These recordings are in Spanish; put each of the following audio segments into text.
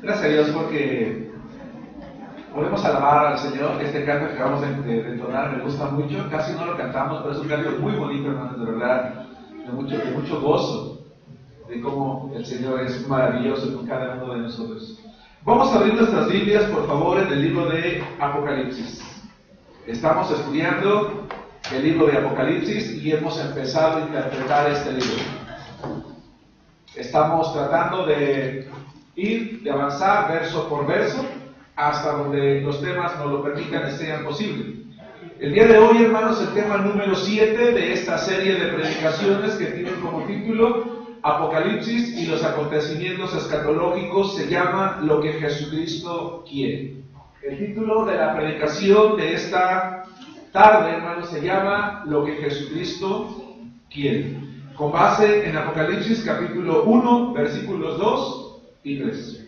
Gracias a Dios porque podemos alabar al Señor. Este canto que acabamos de entonar me gusta mucho. Casi no lo cantamos, pero es un canto muy bonito, hermanos, de verdad, de mucho gozo, de cómo el Señor es maravilloso con cada uno de nosotros. Vamos a abrir nuestras Biblias, por favor, en el libro de Apocalipsis. Estamos estudiando el libro de Apocalipsis y hemos empezado a interpretar este libro. Estamos tratando de avanzar verso por verso hasta donde los temas nos lo permitan y sean posibles. El día de hoy, hermanos, el tema número 7 de esta serie de predicaciones que tienen como título Apocalipsis y los acontecimientos escatológicos se llama Lo que Jesucristo quiere. El título de la predicación de esta tarde, hermanos, se llama Lo que Jesucristo quiere, con base en Apocalipsis capítulo 1, versículos 2 y 3.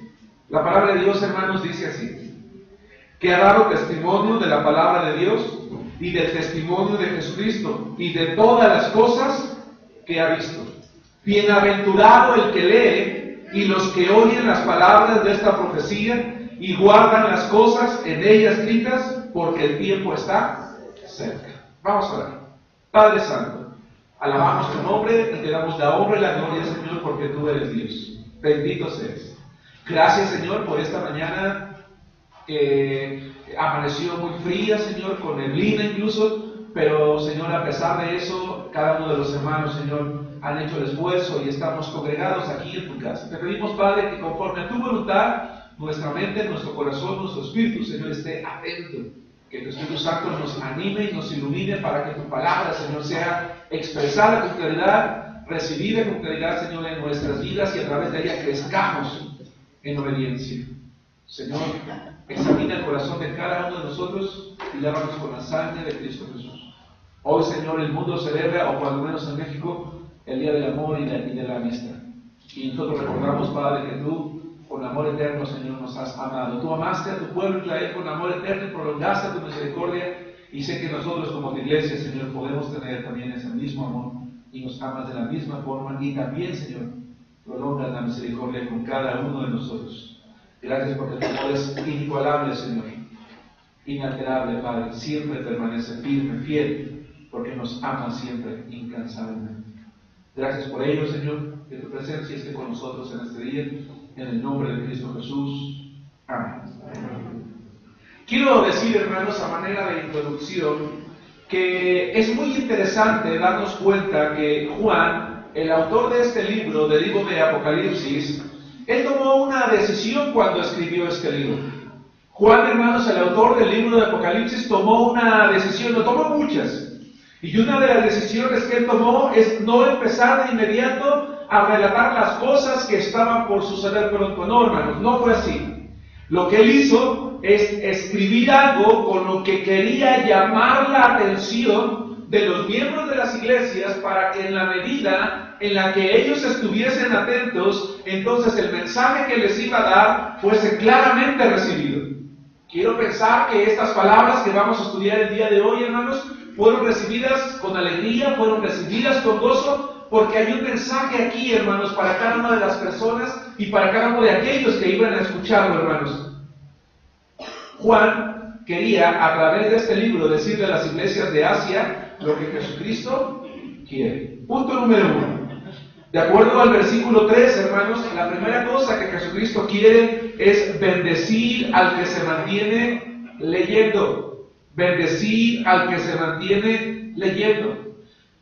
La palabra de Dios, hermanos, dice así: que ha dado testimonio de la palabra de Dios y del testimonio de Jesucristo y de todas las cosas que ha visto. Bienaventurado el que lee y los que oyen las palabras de esta profecía y guardan las cosas en ella escritas, porque el tiempo está cerca. Vamos a orar. Padre Santo, alabamos tu nombre y te damos la honra y la gloria, Señor, porque tú eres Dios. Bendito seas. Gracias, Señor, por esta mañana que amaneció muy fría, Señor, con neblina incluso, pero, Señor, a pesar de eso, cada uno de los hermanos, Señor, han hecho el esfuerzo y estamos congregados aquí en tu casa. Te pedimos, Padre, que conforme a tu voluntad, nuestra mente, nuestro corazón, nuestro espíritu, Señor, esté atento. Que tu Espíritu Santo nos anime y nos ilumine para que tu palabra, Señor, sea expresada con claridad, recibida con claridad, Señor, en nuestras vidas y a través de ella crezcamos en obediencia. Señor, examina el corazón de cada uno de nosotros y lávanos con la sangre de Cristo Jesús. Hoy, Señor, el mundo celebra, o cuando menos en México, el Día del Amor y de la Amistad. Y nosotros recordamos, Padre, que tú, con amor eterno, Señor, nos has amado. Tú amaste a tu pueblo Israel con amor eterno y prolongaste tu misericordia. Y sé que nosotros, como tu iglesia, Señor, podemos tener también ese mismo amor y nos amas de la misma forma. Y también, Señor, prolongas la misericordia con cada uno de nosotros. Gracias porque tu amor es inigualable, Señor, inalterable, Padre. Siempre permanece firme, fiel, porque nos ama siempre, incansablemente. Gracias por ello, Señor, que tu presencia esté con nosotros en este día, en el nombre de Cristo Jesús. Amén. Quiero decir, hermanos, a manera de introducción, que es muy interesante darnos cuenta que Juan, el autor de este libro, del libro de Apocalipsis, él tomó una decisión cuando escribió este libro. Juan, hermanos, el autor del libro de Apocalipsis, tomó una decisión, lo tomó muchas. Y una de las decisiones que él tomó es no empezar de inmediato a relatar las cosas que estaban por suceder pronto. No, hermanos, no fue así. Lo que él hizo es escribir algo con lo que quería llamar la atención de los miembros de las iglesias para que en la medida en la que ellos estuviesen atentos, entonces el mensaje que les iba a dar fuese claramente recibido. Quiero pensar que estas palabras que vamos a estudiar el día de hoy, hermanos, fueron recibidas con alegría, fueron recibidas con gozo, porque hay un mensaje aquí, hermanos, para cada una de las personas y para cada uno de aquellos que iban a escucharlo, hermanos. Juan quería, a través de este libro, decirle a las iglesias de Asia lo que Jesucristo quiere. Punto número 1. De acuerdo al versículo 3, hermanos, la primera cosa que Jesucristo quiere es bendecir al que se mantiene leyendo. Bendecir al que se mantiene leyendo.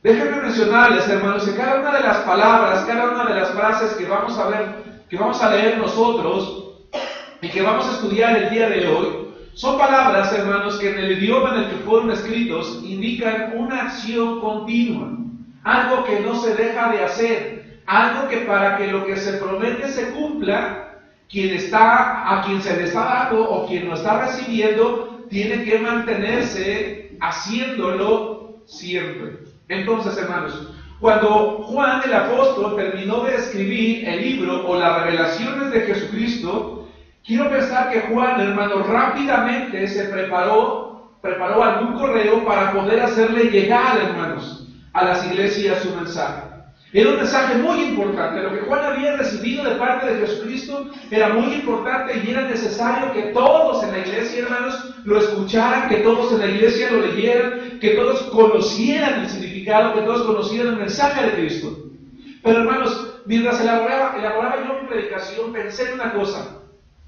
Déjenme mencionarles, hermanos, que cada una de las palabras, cada una de las frases que vamos a ver, que vamos a leer nosotros y que vamos a estudiar el día de hoy, son palabras, hermanos, que en el idioma en el que fueron escritos indican una acción continua, algo que no se deja de hacer, algo que para que lo que se promete se cumpla, a quien se le está dando o quien lo está recibiendo, tiene que mantenerse haciéndolo siempre. Entonces, hermanos, cuando Juan el apóstol terminó de escribir el libro o las revelaciones de Jesucristo, quiero pensar que Juan, hermano, rápidamente se preparó algún correo para poder hacerle llegar, hermanos, a las iglesias su mensaje. Era un mensaje muy importante. Lo que Juan había recibido de parte de Jesucristo era muy importante y era necesario que todos en la iglesia, hermanos, lo escucharan, que todos en la iglesia lo leyeran, que todos conocieran el significado, que todos conocieran el mensaje de Cristo. Pero, hermanos, mientras elaboraba yo mi predicación, pensé en una cosa.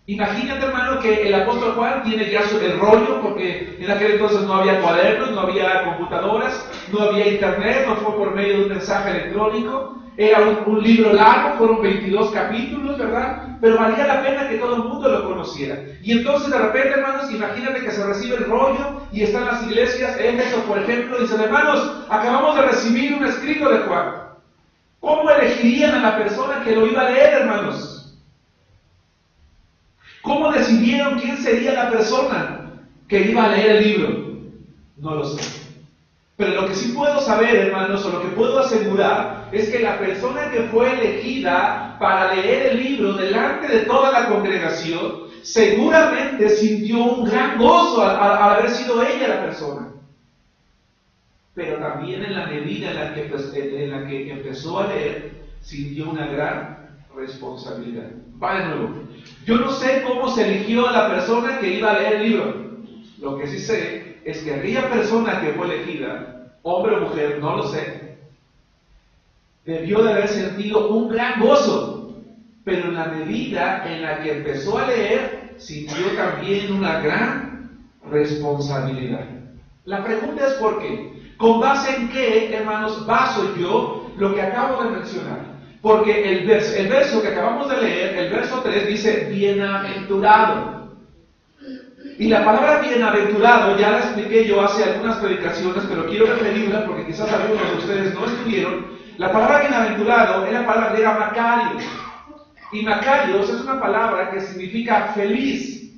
Imagínate, hermano, que el apóstol Juan tiene ya el rollo, porque en aquel entonces no había cuadernos, no había computadoras, no había internet, no fue por medio de un mensaje electrónico, era un libro largo, fueron 22 capítulos, ¿verdad? Pero valía la pena que todo el mundo lo conociera. Y entonces de repente, hermanos, imagínate que se recibe el rollo y están las iglesias, Éfeso, por ejemplo, dicen, hermanos, acabamos de recibir un escrito de Juan. ¿Cómo elegirían a la persona que lo iba a leer, hermanos? ¿Cómo decidieron quién sería la persona que iba a leer el libro? No lo sé. Pero lo que sí puedo saber, hermanos, o lo que puedo asegurar, es que la persona que fue elegida para leer el libro delante de toda la congregación, seguramente sintió un gran gozo al haber sido ella la persona. Pero también en la medida en la que empezó a leer, sintió una gran responsabilidad. Va de nuevo. Yo no sé cómo se eligió a la persona que iba a leer el libro. Lo que sí sé es que aquella persona que fue elegida, hombre o mujer, no lo sé, debió de haber sentido un gran gozo, pero en la medida en la que empezó a leer, sintió también una gran responsabilidad. La pregunta es ¿por qué? ¿Con base en qué, hermanos, baso yo lo que acabo de mencionar? Porque el verso que acabamos de leer, el verso 3, dice bienaventurado. Y la palabra bienaventurado ya la expliqué yo hace algunas predicaciones, pero quiero referirla porque quizás algunos de ustedes no estuvieron. La palabra bienaventurado es la palabra griega makarios. Y makarios es una palabra que significa feliz,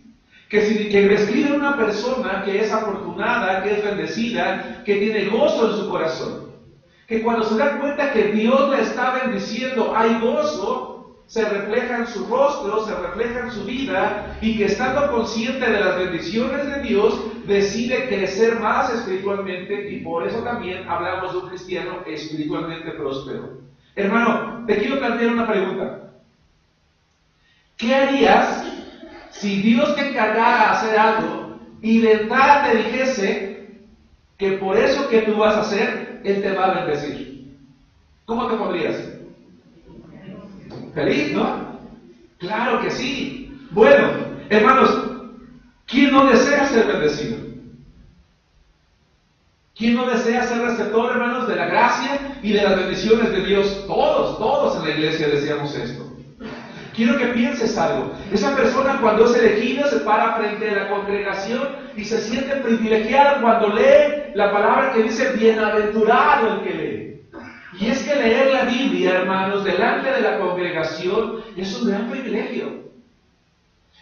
que describe a una persona que es afortunada, que es bendecida, que tiene gozo en su corazón. Que cuando se da cuenta que Dios la está bendiciendo, hay gozo, se refleja en su rostro, se refleja en su vida, y que estando consciente de las bendiciones de Dios, decide crecer más espiritualmente, y por eso también hablamos de un cristiano espiritualmente próspero. Hermano, te quiero plantear una pregunta. ¿Qué harías si Dios te encargara hacer algo y de entrada te dijese que por eso que tú vas a hacer, Él te va a bendecir? ¿Cómo te pondrías? Feliz, ¿no? Claro que sí. Bueno, hermanos, ¿quién no desea ser bendecido? ¿Quién no desea ser receptor, hermanos, de la gracia y de las bendiciones de Dios? Todos en la iglesia deseamos esto. Quiero que pienses algo. Esa persona cuando es elegida se para frente a la congregación y se siente privilegiada cuando lee la palabra que dice bienaventurado el que lee. Y es que leer la Biblia, hermanos, delante de la congregación es un gran privilegio.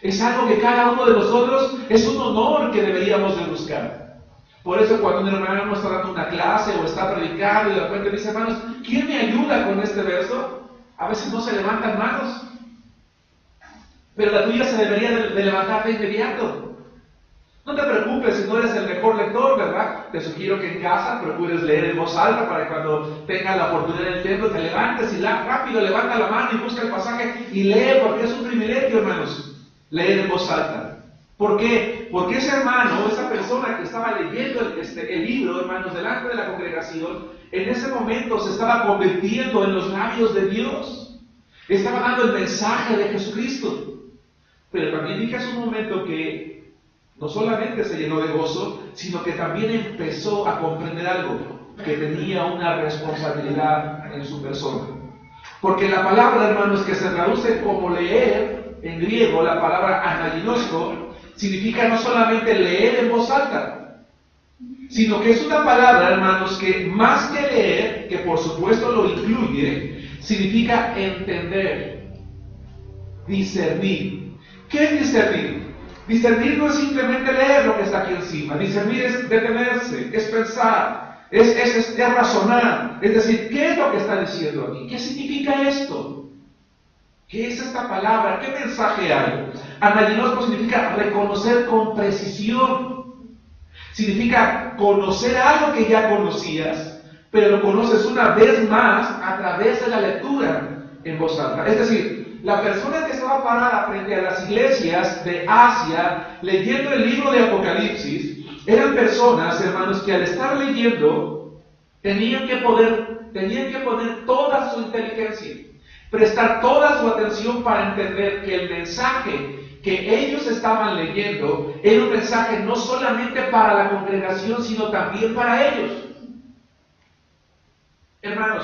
Es algo que cada uno de nosotros es un honor que deberíamos de buscar. Por eso cuando un hermano está dando una clase o está predicando y de repente dice, hermanos, ¿quién me ayuda con este verso? A veces no se levantan manos. Pero la tuya se debería de levantar de inmediato. No te preocupes si no eres el mejor lector, ¿verdad? Te sugiero que en casa procures leer en voz alta para que cuando tengas la oportunidad en el templo te levantes y rápido levanta la mano y busca el pasaje y lee, porque es un privilegio, hermanos, leer en voz alta. ¿Por qué? Porque ese hermano, esa persona que estaba leyendo el libro, hermanos, delante de la congregación, en ese momento se estaba convirtiendo en los labios de Dios. Estaba dando el mensaje de Jesucristo. Pero también dije hace un momento que no solamente se llenó de gozo, sino que también empezó a comprender algo, que tenía una responsabilidad en su persona. Porque la palabra, hermanos, que se traduce como leer, en griego, la palabra anaginosko, significa no solamente leer en voz alta, sino que es una palabra, hermanos, que más que leer, que por supuesto lo incluye, significa entender, discernir. ¿Qué es discernir? Discernir no es simplemente leer lo que está aquí encima. Discernir es detenerse, es pensar, es razonar. Es decir, ¿qué es lo que está diciendo aquí? ¿Qué significa esto? ¿Qué es esta palabra? ¿Qué mensaje hay? Anaginosko significa reconocer con precisión. Significa conocer algo que ya conocías, pero lo conoces una vez más a través de la lectura en voz alta. Es decir, la persona que estaba parada frente a las iglesias de Asia leyendo el libro de Apocalipsis eran personas, hermanos, que al estar leyendo tenían que poner toda su inteligencia, prestar toda su atención para entender que el mensaje que ellos estaban leyendo era un mensaje no solamente para la congregación, sino también para ellos. Hermanos,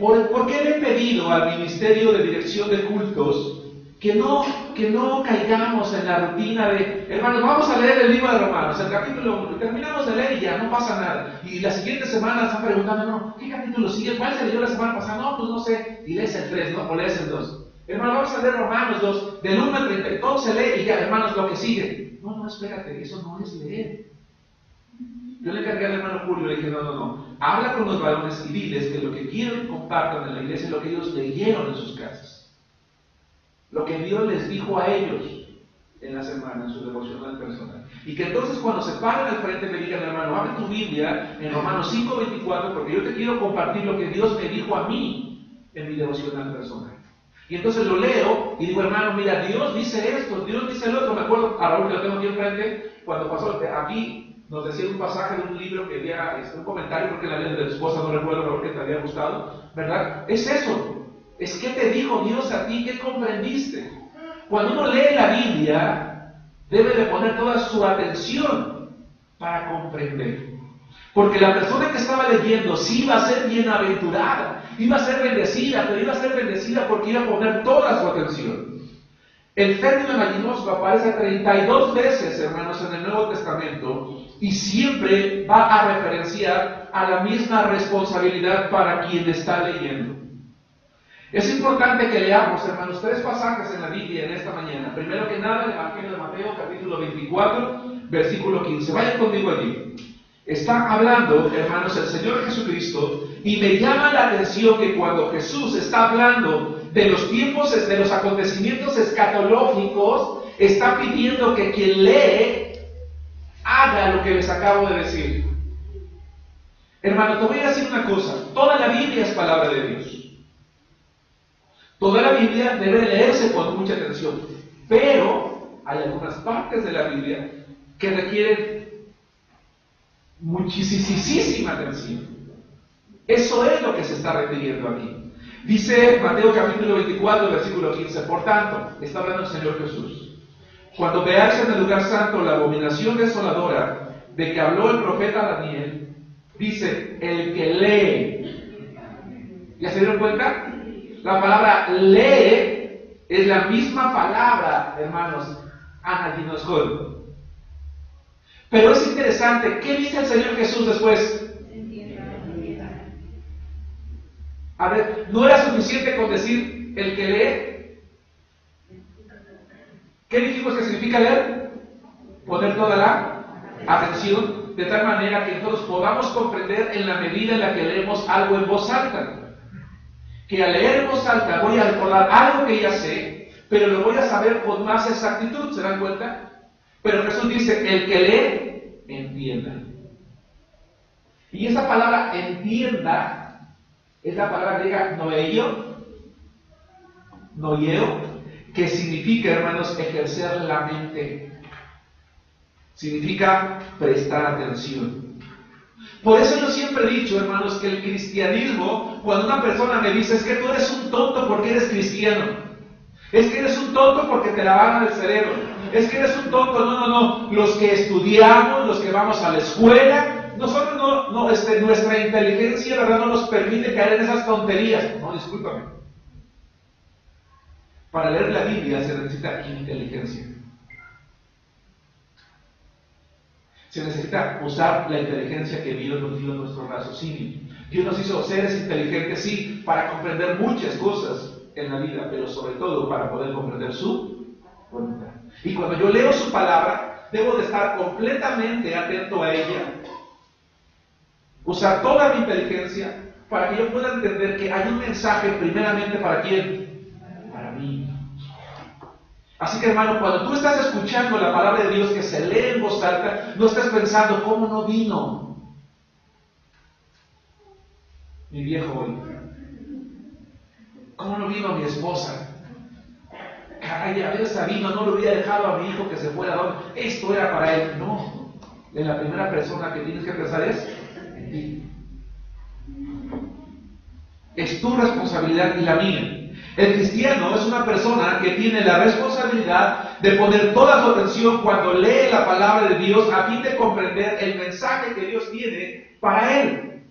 ¿por qué le he pedido al Ministerio de Dirección de Cultos que no caigamos en la rutina de, hermanos, vamos a leer el libro de Romanos, el capítulo 1, terminamos de leer y ya, no pasa nada? Y la siguiente semana están preguntando, no, ¿qué capítulo sigue? ¿Cuál se leyó la semana pasada? No, pues no sé, y lees el 3, ¿no? O lees el 2. Hermanos, vamos a leer Romanos 2, del 1 al 30, todo se lee y ya, hermanos, lo que sigue. No, espérate, eso no es leer. Yo le encargué al hermano Julio, le dije, no, habla con los varones y diles que lo que quieren compartan en la iglesia es lo que ellos leyeron en sus casas. Lo que Dios les dijo a ellos en la semana, en su devocional personal. Y que entonces cuando se paren al frente me digan, hermano, abre tu Biblia en Romanos 5:24, porque yo te quiero compartir lo que Dios me dijo a mí en mi devocional personal. Y entonces lo leo y digo, hermano, mira, Dios dice esto, Dios dice el otro. Me acuerdo, a Raúl que lo tengo aquí enfrente, cuando pasó aquí, nos decía un pasaje de un libro que había, un comentario, porque la ley de la esposa, no recuerdo, Raúl, que te había gustado, ¿verdad? Es eso. Es que te dijo Dios a ti, ¿qué comprendiste? Cuando uno lee la Biblia, debe de poner toda su atención para comprender. Porque la persona que estaba leyendo sí iba a ser bienaventurada, iba a ser bendecida, pero iba a ser bendecida porque iba a poner toda su atención. El término imaginoso aparece 32 veces, hermanos, en el Nuevo Testamento, y siempre va a referenciar a la misma responsabilidad para quien está leyendo. Es importante que leamos, hermanos, 3 pasajes en la Biblia en esta mañana. Primero que nada, el Evangelio de Mateo, capítulo 24, versículo 15. Vayan conmigo allí. Está hablando, hermanos, el Señor Jesucristo, y me llama la atención que cuando Jesús está hablando de los tiempos, de los acontecimientos escatológicos, está pidiendo que quien lee haga lo que les acabo de decir. Hermano, te voy a decir una cosa. Toda la Biblia es palabra de Dios. Toda la Biblia debe leerse con mucha atención, pero hay algunas partes de la Biblia que requieren muchísima atención. Eso es lo que se está refiriendo aquí. Dice Mateo capítulo 24, versículo 15, por tanto, está hablando el Señor Jesús, cuando veáis en el lugar santo la abominación desoladora de que habló el profeta Daniel, dice, el que lee. ¿Ya se dieron cuenta? La palabra lee es la misma palabra, hermanos, anaginoscol. Pero es interesante, ¿qué dice el Señor Jesús después? A ver, ¿no era suficiente con decir el que lee? ¿Qué dijimos que significa leer? Poner toda la atención, de tal manera que nosotros podamos comprender en la medida en la que leemos algo en voz alta. Que al leer en voz alta voy a recordar algo que ya sé, pero lo voy a saber con más exactitud, ¿se dan cuenta? Pero Jesús dice, el que lee, entienda. Y esa palabra entienda es la palabra griega noeo, que significa, hermanos, ejercer la mente. Significa prestar atención. Por eso yo siempre he dicho, hermanos, que el cristianismo, cuando una persona me dice, es que tú eres un tonto porque eres cristiano, es que eres un tonto porque te lavaron el cerebro, es que eres un tonto, no, los que estudiamos, los que vamos a la escuela, nosotros nuestra inteligencia, ¿verdad?, no nos permite caer en esas tonterías. No, discúlpame. Para leer la Biblia se necesita inteligencia. Se necesita usar la inteligencia que Dios nos dio en nuestro raciocinio. Dios nos hizo seres inteligentes, sí, para comprender muchas cosas en la vida, pero sobre todo para poder comprender su voluntad. Y cuando yo leo su palabra, debo de estar completamente atento a ella, usar toda mi inteligencia para que yo pueda entender que hay un mensaje primeramente para quién, para mí. Así que, hermano, cuando tú estás escuchando la palabra de Dios que se lee en voz alta, no estás pensando, ¿cómo no vino? mi viejo hoy? ¿Cómo no vino mi esposa? Caray, haber sabido, no le hubiera dejado a mi hijo que se fuera. Esto era para él. No. En la primera persona que tienes que pensar es en ti. Es tu responsabilidad y la mía. El cristiano es una persona que tiene la responsabilidad de poner toda su atención cuando lee la palabra de Dios a fin de comprender el mensaje que Dios tiene para él.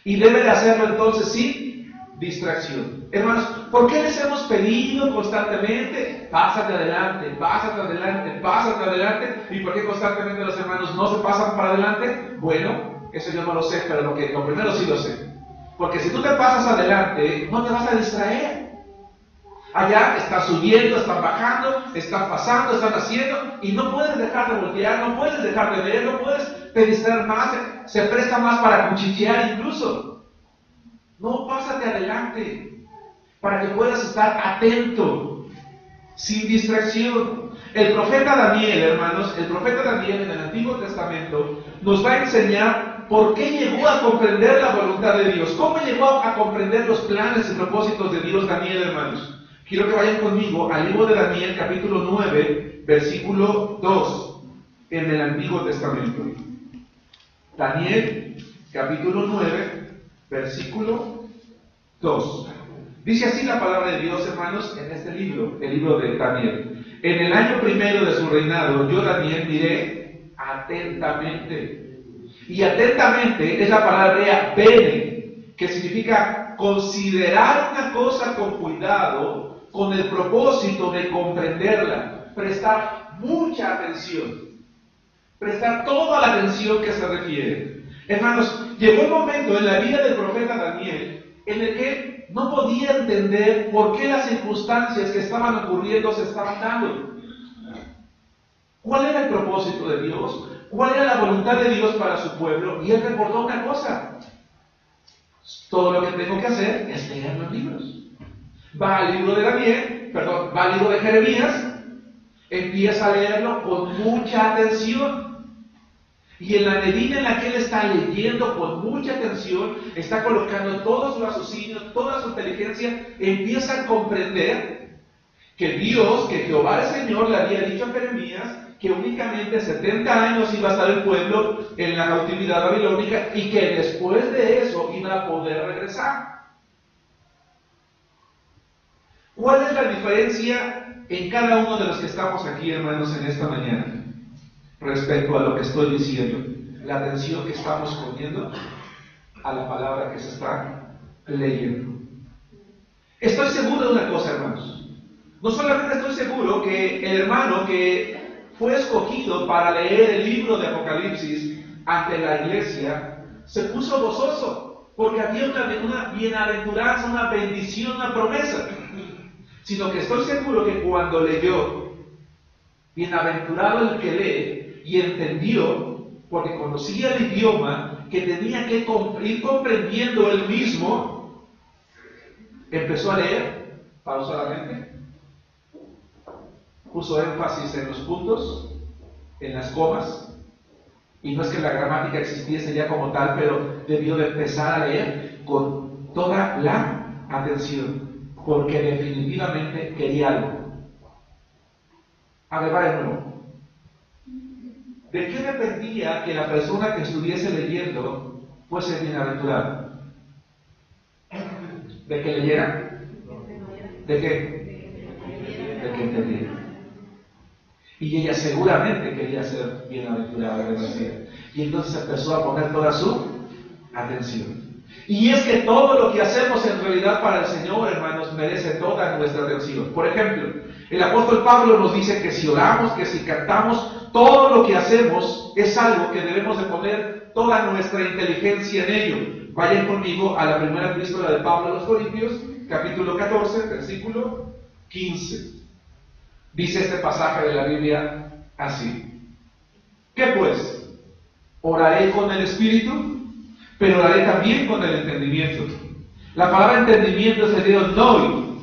Y debe de hacerlo entonces sin distracción. Hermanos, ¿por qué les hemos pedido constantemente? Pásate adelante, pásate adelante, pásate adelante. ¿Y por qué constantemente los hermanos no se pasan para adelante? Bueno, eso yo no lo sé, pero lo primero sí lo sé. Porque si tú te pasas adelante, no te vas a distraer. Allá están subiendo, están bajando, están pasando, están haciendo, y no puedes dejar de voltear, no puedes dejar de ver, no puedes te distraer más, se presta más para cuchichear incluso. No, pásate adelante, para que puedas estar atento, sin distracción. El profeta Daniel, hermanos, el profeta Daniel en el Antiguo Testamento nos va a enseñar por qué llegó a comprender la voluntad de Dios, cómo llegó a comprender los planes y propósitos de Dios Daniel, hermanos. Quiero que vayan conmigo al libro de Daniel, capítulo 9, versículo 2, en el Antiguo Testamento. Daniel, capítulo 9, versículo 2. Dice así la palabra de Dios, hermanos, en este libro, el libro de Daniel. En el año primero de su reinado, yo, Daniel, miré atentamente. Y atentamente es la palabra hebrea bene, que significa considerar una cosa con cuidado, con el propósito de comprenderla, prestar mucha atención, prestar toda la atención que se requiere. Hermanos, llegó un momento en la vida del profeta Daniel en el que no podía entender por qué las circunstancias que estaban ocurriendo se estaban dando. ¿Cuál era el propósito de Dios? ¿Cuál era la voluntad de Dios para su pueblo? Y él recordó una cosa: todo lo que tengo que hacer es leer los libros. Va al libro de va al libro de Jeremías, empieza a leerlo con mucha atención. Y en la medida en la que él está leyendo con mucha atención, está colocando todo su raciocinio, toda su inteligencia, empieza a comprender que Dios, que Jehová el Señor le había dicho a Jeremías que únicamente 70 años iba a estar el pueblo en la cautividad babilónica y que después de eso iba a poder regresar. ¿Cuál es la diferencia en cada uno de los que estamos aquí, hermanos, en esta mañana respecto a lo que estoy diciendo? La atención que estamos poniendo a la palabra que se está leyendo. Estoy seguro de una cosa, hermanos. No solamente estoy seguro que el hermano que fue escogido para leer el libro de Apocalipsis ante la iglesia se puso gozoso porque había una bienaventuranza, una bendición, una promesa, sino que estoy seguro que cuando leyó, bienaventurado el que lee y entendió, porque conocía el idioma que tenía que ir comprendiendo él mismo, empezó a leer pausadamente. Puso énfasis en los puntos, en las comas, y no es que la gramática existiese ya como tal, pero debió de empezar a leer con toda la atención, porque definitivamente quería algo. A ver, va de nuevo. ¿De qué dependía que la persona que estuviese leyendo fuese bienaventurada? ¿De que leyera? ¿De qué? De que entendiera. Y ella seguramente quería ser bienaventurada, bendecida. Y entonces empezó a poner toda su atención. Y es que todo lo que hacemos en realidad para el Señor, hermanos, merece toda nuestra atención. Por ejemplo, el apóstol Pablo nos dice que si oramos, que si cantamos, todo lo que hacemos es algo que debemos de poner toda nuestra inteligencia en ello. Vayan conmigo a la primera epístola de Pablo a los Corintios, capítulo 14, versículo 15. Dice este pasaje de la Biblia así: ¿qué pues? Oraré con el espíritu, pero oraré también con el entendimiento. La palabra entendimiento es el griego noi,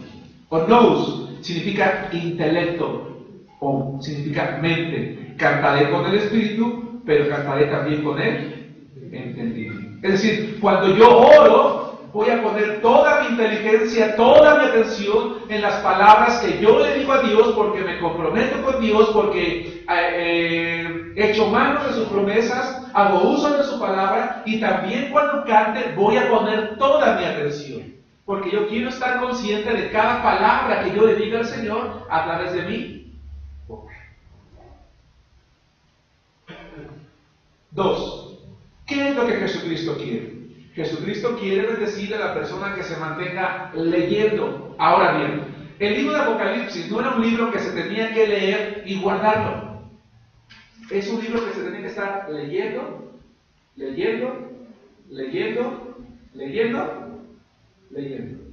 o nous, significa intelecto, o significa mente. Cantaré con el espíritu, pero cantaré también con el entendimiento. Es decir, cuando yo oro, voy a poner toda mi inteligencia, toda mi atención en las palabras que yo le digo a Dios, porque me comprometo con Dios, porque he hecho mano de sus promesas, hago uso de su palabra, y también cuando cante voy a poner toda mi atención, porque yo quiero estar consciente de cada palabra que yo le diga al Señor a través de mí. 2. ¿Qué es lo que Jesucristo quiere? Jesucristo quiere bendecir a la persona que se mantenga leyendo. Ahora bien, el libro de Apocalipsis no era un libro que se tenía que leer y guardarlo. Es un libro que se tenía que estar leyendo, leyendo, leyendo, leyendo, leyendo.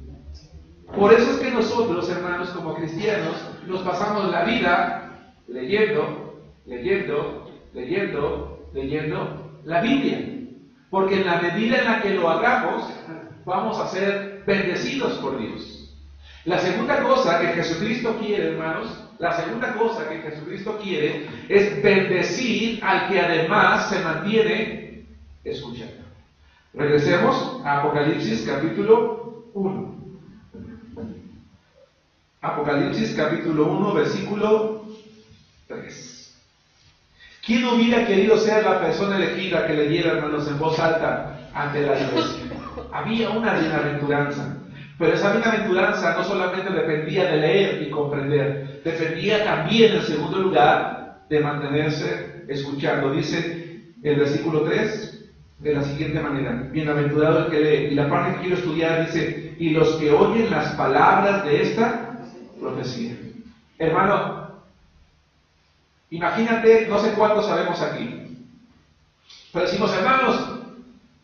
Por eso es que nosotros, hermanos, como cristianos, nos pasamos la vida leyendo, leyendo, leyendo, leyendo la Biblia. Porque en la medida en la que lo hagamos, vamos a ser bendecidos por Dios. La segunda cosa que Jesucristo quiere, hermanos, la segunda cosa que Jesucristo quiere es bendecir al que además se mantiene escuchando. Regresemos a Apocalipsis capítulo 1. Apocalipsis capítulo 1, versículo 3. ¿Quién hubiera querido ser la persona elegida que leyera, hermanos, en voz alta ante la iglesia? Había una bienaventuranza, pero esa bienaventuranza no solamente dependía de leer y comprender, dependía también, en segundo lugar, de mantenerse escuchando. Dice el versículo 3 de la siguiente manera: bienaventurado el que lee. Y la parte que quiero estudiar dice: y los que oyen las palabras de esta profecía. Hermano, imagínate, no sé cuántos sabemos aquí, pero decimos: hermanos,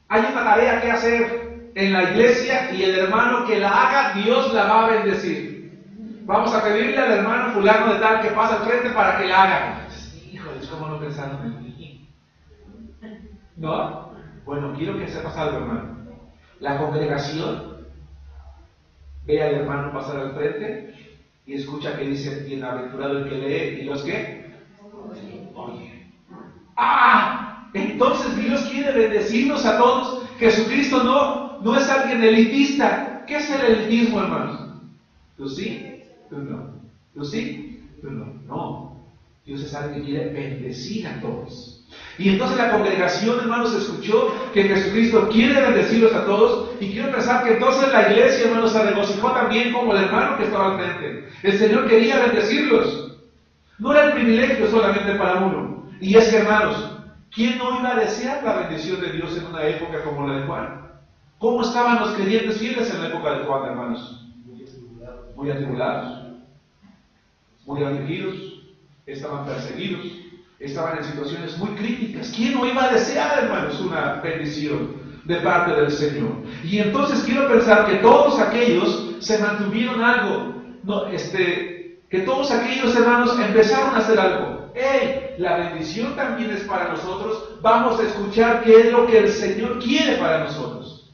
hay una tarea que hacer en la iglesia y el hermano que la haga, Dios la va a bendecir. Vamos a pedirle al hermano fulano de tal que pase al frente para que la haga. Híjoles, ¿cómo no pensaron en mí? ¿No? Bueno, quiero que sepas algo, hermano. La congregación ve al hermano pasar al frente y escucha que dice: bienaventurado el que lee, y los que oye. Entonces Dios quiere bendecirnos a todos. Jesucristo no es alguien elitista. ¿Qué es el elitismo, hermanos? ¿Tú sí? ¿Tú no? ¿Tú sí? ¿Tú no? No. Dios es alguien que quiere bendecir a todos. Y entonces la congregación, hermanos, escuchó que Jesucristo quiere bendecirlos a todos, y quiero pensar que entonces la iglesia, hermanos, se regocijó también como el hermano que estaba al frente. El Señor quería bendecirlos. No era el privilegio solamente para uno. Y es que, hermanos, ¿quién no iba a desear la bendición de Dios en una época como la de Juan? ¿Cómo estaban los creyentes fieles en la época de Juan, hermanos? Muy atribulados, muy afligidos, estaban perseguidos, estaban en situaciones muy críticas. ¿Quién no iba a desear, hermanos, una bendición de parte del Señor? Y entonces quiero pensar que todos aquellos se mantuvieron algo, que todos aquellos hermanos empezaron a hacer algo. ¡Hey! La bendición también es para nosotros. Vamos a escuchar qué es lo que el Señor quiere para nosotros.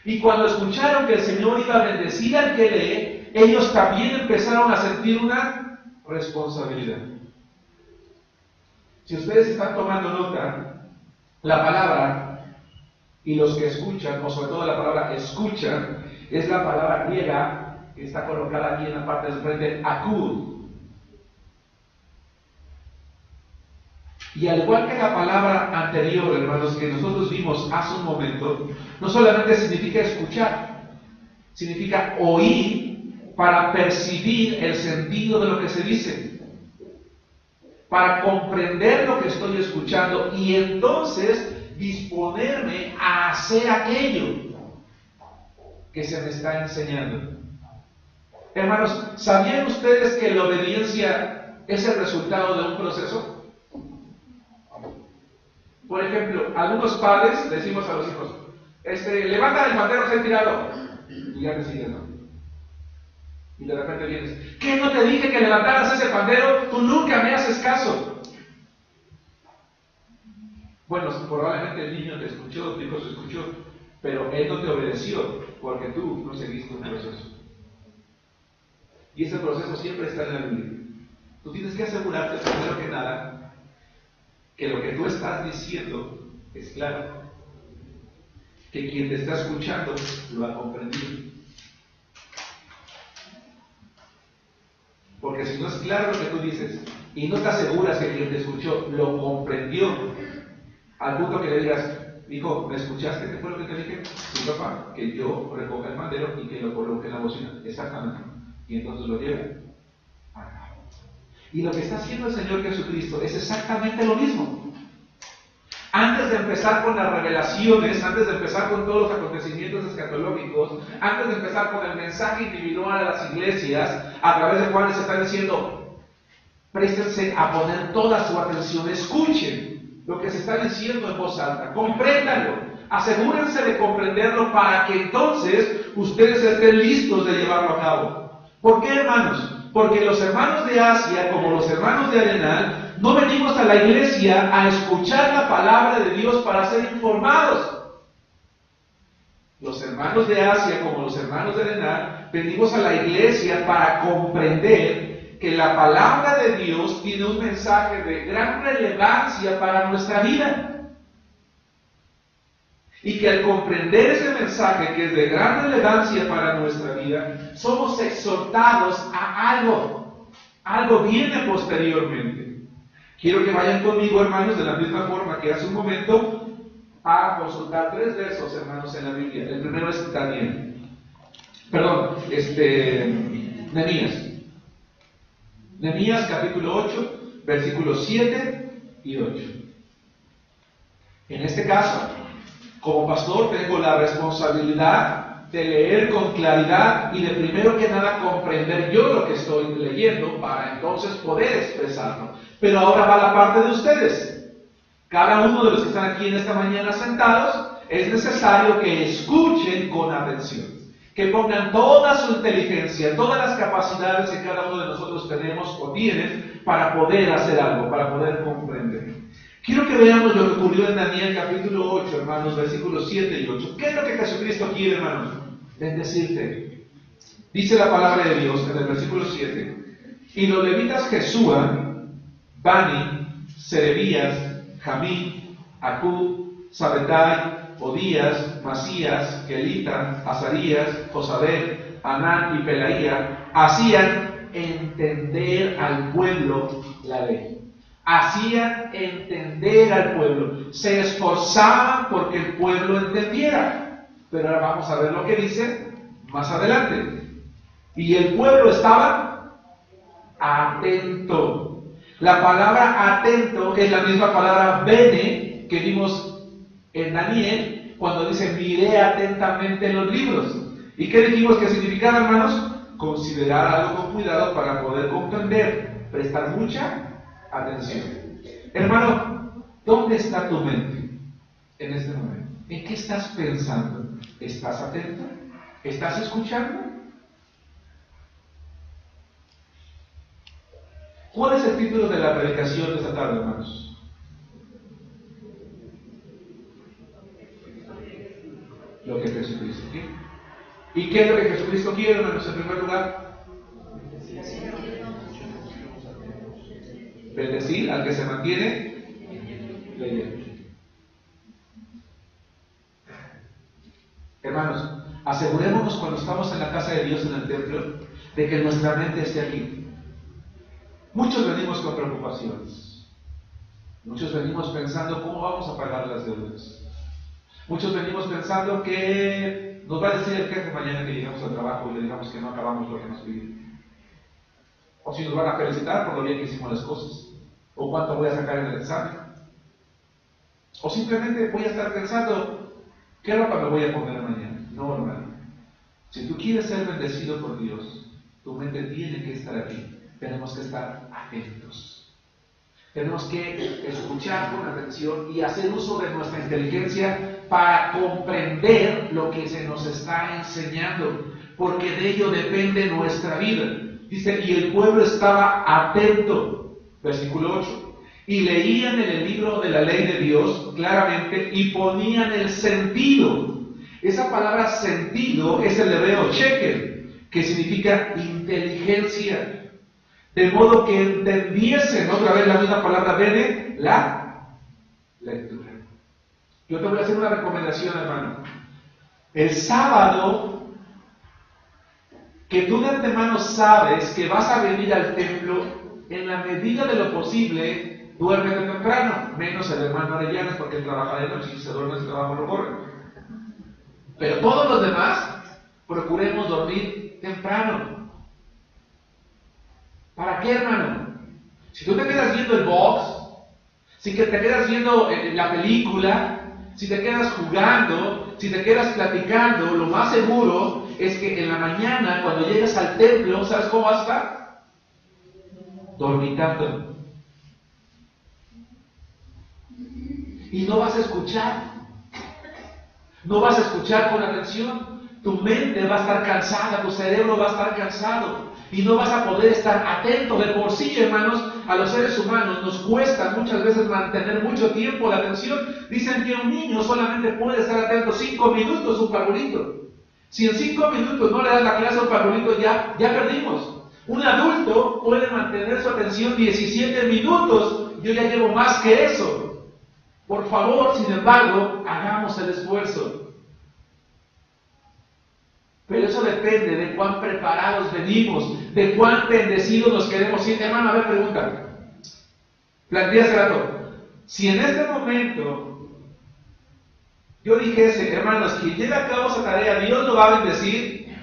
Y cuando escucharon que el Señor iba a bendecir al que lee, ellos también empezaron a sentir una responsabilidad. Si ustedes están tomando nota, la palabra y los que escuchan, o sobre todo la palabra escuchan, es la palabra griega que está colocada aquí en la parte del frente, akud. Y al igual que la palabra anterior, hermanos, que nosotros vimos hace un momento, no solamente significa escuchar, significa oír para percibir el sentido de lo que se dice, para comprender lo que estoy escuchando y entonces disponerme a hacer aquello que se me está enseñando. Hermanos, ¿sabían ustedes que la obediencia es el resultado de un proceso? Por ejemplo, algunos padres decimos a los hijos: levanta el pandero que he tirado, y ya te siguen, ¿no? Y de repente vienes: ¿qué no te dije que levantaras ese pandero? Tú nunca me haces caso. Bueno, probablemente el niño te escuchó, tu hijo se escuchó, pero él no te obedeció porque tú no seguiste un proceso. Y ese proceso siempre está en la Biblia. Tú tienes que asegurarte, primero que nada, que lo que tú estás diciendo es claro. que quien te está escuchando lo ha comprendido. Porque si no es claro lo que tú dices y no te aseguras que quien te escuchó lo comprendió, al punto que le digas, hijo, ¿me escuchaste? ¿Qué fue lo que te dije? Sí, papá, que yo recoja el madero y que lo coloque en la bocina. Exactamente. Y entonces lo lleva a cabo. Y lo que está haciendo el Señor Jesucristo es exactamente lo mismo. Antes de empezar con las revelaciones, antes de empezar con todos los acontecimientos escatológicos, antes de empezar con el mensaje individual a las iglesias, a través del cual se está diciendo, préstense a poner toda su atención, escuchen lo que se está diciendo en voz alta, compréndanlo, asegúrense de comprenderlo para que entonces ustedes estén listos de llevarlo a cabo. ¿Por qué, hermanos? Porque los hermanos de Asia, como los hermanos de Arenal, no venimos a la iglesia a escuchar la palabra de Dios para ser informados. Los hermanos de Asia, como los hermanos de Arenal, venimos a la iglesia para comprender que la palabra de Dios tiene un mensaje de gran relevancia para nuestra vida. Y que al comprender ese mensaje que es de gran relevancia para nuestra vida, somos exhortados a algo viene posteriormente. Quiero que vayan conmigo, hermanos, de la misma forma que hace un momento, a consultar 3 versos, hermanos, en la Biblia. El primero es Daniel. Nehemías. Nehemías capítulo 8, versículos 7 y 8. En este caso, como pastor tengo la responsabilidad de leer con claridad y de primero que nada comprender yo lo que estoy leyendo para entonces poder expresarlo. Pero ahora va la parte de ustedes. Cada uno de los que están aquí en esta mañana sentados, es necesario que escuchen con atención, que pongan toda su inteligencia, todas las capacidades que cada uno de nosotros tenemos o tienen para poder hacer algo, para poder comprender. Quiero que veamos lo que ocurrió en Daniel capítulo 8, hermanos, versículos 7 y 8. ¿Qué es lo que Jesucristo quiere, hermanos? Bendecirte. Dice la palabra de Dios en el versículo 7. Y los levitas Jesúa, Bani, Serebías, Jamí, Acub, Sabetai, Odías, Masías, Kelita, Azarías, Josabed, Anán y Pelaía hacían entender al pueblo la ley. Hacían entender al pueblo, se esforzaban porque el pueblo entendiera. Pero ahora vamos a ver lo que dice más adelante. Y el pueblo estaba atento. La palabra atento es la misma palabra bene que vimos en Daniel cuando dice miré atentamente los libros. ¿Y qué dijimos que significaba, hermanos? Considerar algo con cuidado para poder comprender, prestar mucha atención. Hermano, ¿dónde está tu mente en este momento? ¿En qué estás pensando? ¿Estás atento? ¿Estás escuchando? ¿Cuál es el título de la predicación de esta tarde, hermanos? Lo que Jesucristo quiere. ¿Y qué es lo que Jesucristo quiere, hermanos, en primer lugar? Bendecir al que se mantiene leyendo. Hermanos, asegurémonos cuando estamos en la casa de Dios, en el templo, de que nuestra mente esté aquí. Muchos venimos con preocupaciones. Muchos venimos pensando cómo vamos a pagar las deudas. Muchos venimos pensando que nos va a decir el jefe mañana que llegamos al trabajo y le digamos que no acabamos lo que nos pide. O si nos van a felicitar por lo bien que hicimos las cosas. O cuánto voy a sacar en el examen. O simplemente voy a estar pensando, ¿qué ropa me voy a poner mañana? No, hermano. Si tú quieres ser bendecido por Dios, tu mente tiene que estar aquí. Tenemos que estar atentos. Tenemos que escuchar con atención y hacer uso de nuestra inteligencia para comprender lo que se nos está enseñando, porque de ello depende nuestra vida. Dice, y el pueblo estaba atento, versículo 8, y leían en el libro de la ley de Dios claramente y ponían el sentido. Esa palabra sentido es el hebreo shekel, que significa inteligencia. De modo que entendiesen, otra vez la misma palabra bene, la lectura. Yo te voy a hacer una recomendación, hermano. El sábado, que tú de antemano sabes que vas a venir al templo, en la medida de lo posible, duérmete temprano, menos el hermano Arellanes porque él trabaja de noche y si se duerme el trabajo lo corre. Pero todos los demás, procuremos dormir temprano. ¿Para qué, hermano? Si tú te quedas viendo el box, si que te quedas viendo la película, si te quedas jugando, si te quedas platicando, lo más seguro es que en la mañana, cuando llegues al templo, ¿sabes cómo vas a estar? Dormitando. Y no vas a escuchar. No vas a escuchar con atención. Tu mente va a estar cansada, tu cerebro va a estar cansado. Y no vas a poder estar atento. De por sí, hermanos, a los seres humanos nos cuesta muchas veces mantener mucho tiempo la atención. Dicen que un niño solamente puede estar atento 5 minutos, un parvulito. Si en 5 minutos no le das la clase a un parvulito, ya perdimos. Un adulto puede mantener su atención 17 minutos. Yo ya llevo más que eso. Por favor, sin embargo, hagamos el esfuerzo. Pero eso depende de cuán preparados venimos, de cuán bendecidos nos queremos ir. Hermano, a ver, pregunta. Planteé hace rato. Si en este momento yo dijese, hermanos, quien lleve a cabo esa tarea, Dios lo va a bendecir.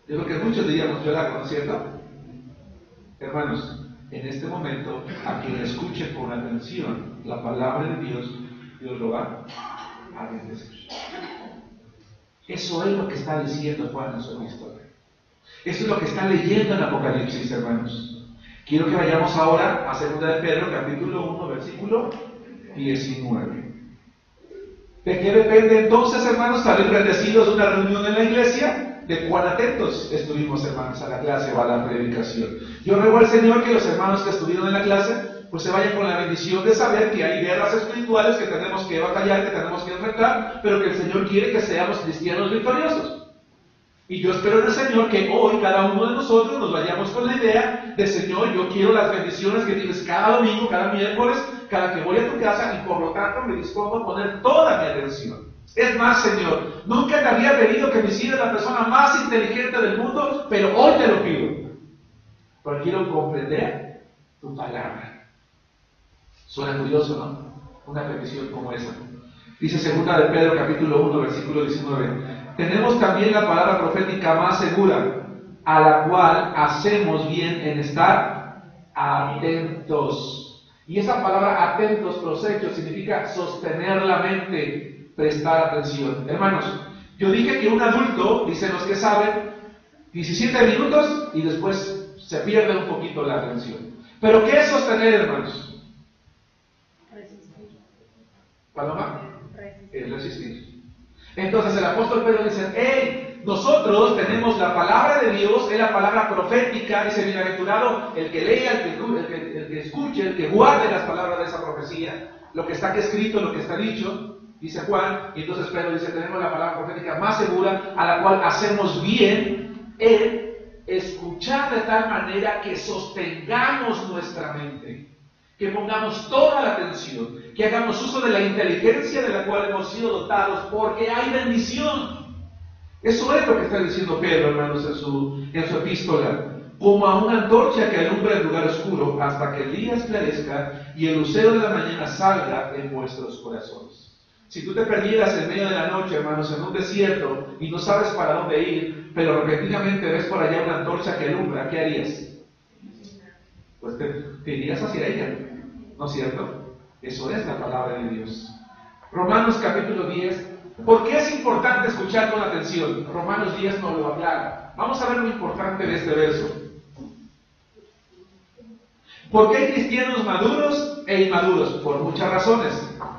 Yo creo que muchos diríamos, yo la hago, ¿no es cierto? Hermanos, en este momento, a quien escuche con atención la palabra de Dios, Dios lo va a bendecir. Eso es lo que está diciendo Juan en su epístola. Eso es lo que está leyendo en Apocalipsis, hermanos. Quiero que vayamos ahora a 2 de Pedro, capítulo 1, versículo 19. ¿De qué depende entonces, hermanos, salir bendecidos de una reunión en la iglesia? De cuán atentos estuvimos, hermanos, a la clase o a la predicación. Yo ruego al Señor que los hermanos que estuvieron en la clase pues se vayan con la bendición de saber que hay guerras espirituales que tenemos que batallar, que tenemos que enfrentar, pero que el Señor quiere que seamos cristianos victoriosos. Y yo espero en el Señor que hoy cada uno de nosotros nos vayamos con la idea de, Señor, yo quiero las bendiciones que tienes cada domingo, cada miércoles, cada que voy a tu casa, y por lo tanto me dispongo a poner toda mi atención. Es más, Señor, nunca te había pedido que me hicieras la persona más inteligente del mundo, pero hoy te lo pido. Pero quiero comprender tu palabra. Suena curioso, ¿no? Una petición como esa. Dice 2 de Pedro, capítulo 1, versículo 19. Tenemos también la palabra profética más segura, a la cual hacemos bien en estar atentos. Y esa palabra atentos, prosechos, significa sostener la mente, prestar atención. Hermanos, yo dije que un adulto, dicen los que saben, 17 minutos y después se pierde un poquito la atención. ¿Pero qué es sostener, hermanos? Paloma, es resistir. Entonces el apóstol Pedro dice, hey, nosotros tenemos la palabra de Dios, es la palabra profética, dice bienaventurado el que lea, el que escuche, el que guarde las palabras de esa profecía, lo que está aquí escrito, lo que está dicho, dice Juan, y entonces Pedro dice, tenemos la palabra profética más segura, a la cual hacemos bien en escuchar de tal manera que sostengamos nuestra mente, que pongamos toda la atención, que hagamos uso de la inteligencia de la cual hemos sido dotados, porque hay bendición. Eso es lo que está diciendo Pedro, hermanos, en su epístola. Como a una antorcha que alumbra el lugar oscuro hasta que el día esclarezca y el lucero de la mañana salga en vuestros corazones. Si tú te perdieras en medio de la noche, hermanos, en un desierto y no sabes para dónde ir, pero repentinamente ves por allá una antorcha que alumbra, ¿qué harías? Pues te irías hacia ella, ¿no es cierto? Eso es la palabra de Dios. Romanos capítulo 10. ¿Por qué es importante escuchar con atención? Romanos 10 nos lo aclara. Vamos a ver lo importante de este verso. ¿Por qué hay cristianos maduros e inmaduros? Por muchas razones,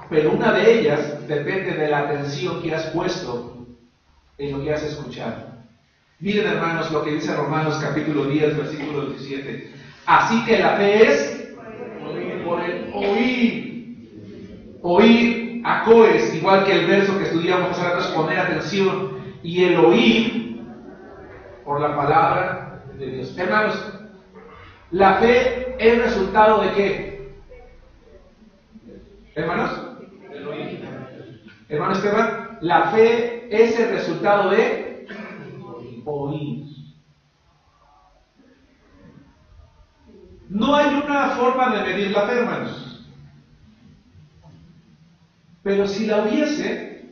pero una de ellas depende de la atención que has puesto en lo que has escuchado. Miren, hermanos, lo que dice Romanos capítulo 10, versículo 17. Así que la fe es por el oír. Oír, acoes, igual que el verso que estudiamos hace rato, es poner atención, y el oír por la palabra de Dios. Hermanos, la fe es resultado de ¿qué? Hermanos, hermano Esteban, La fe es el resultado de oír. No hay una forma de medir la fe, hermanos. Pero si la hubiese,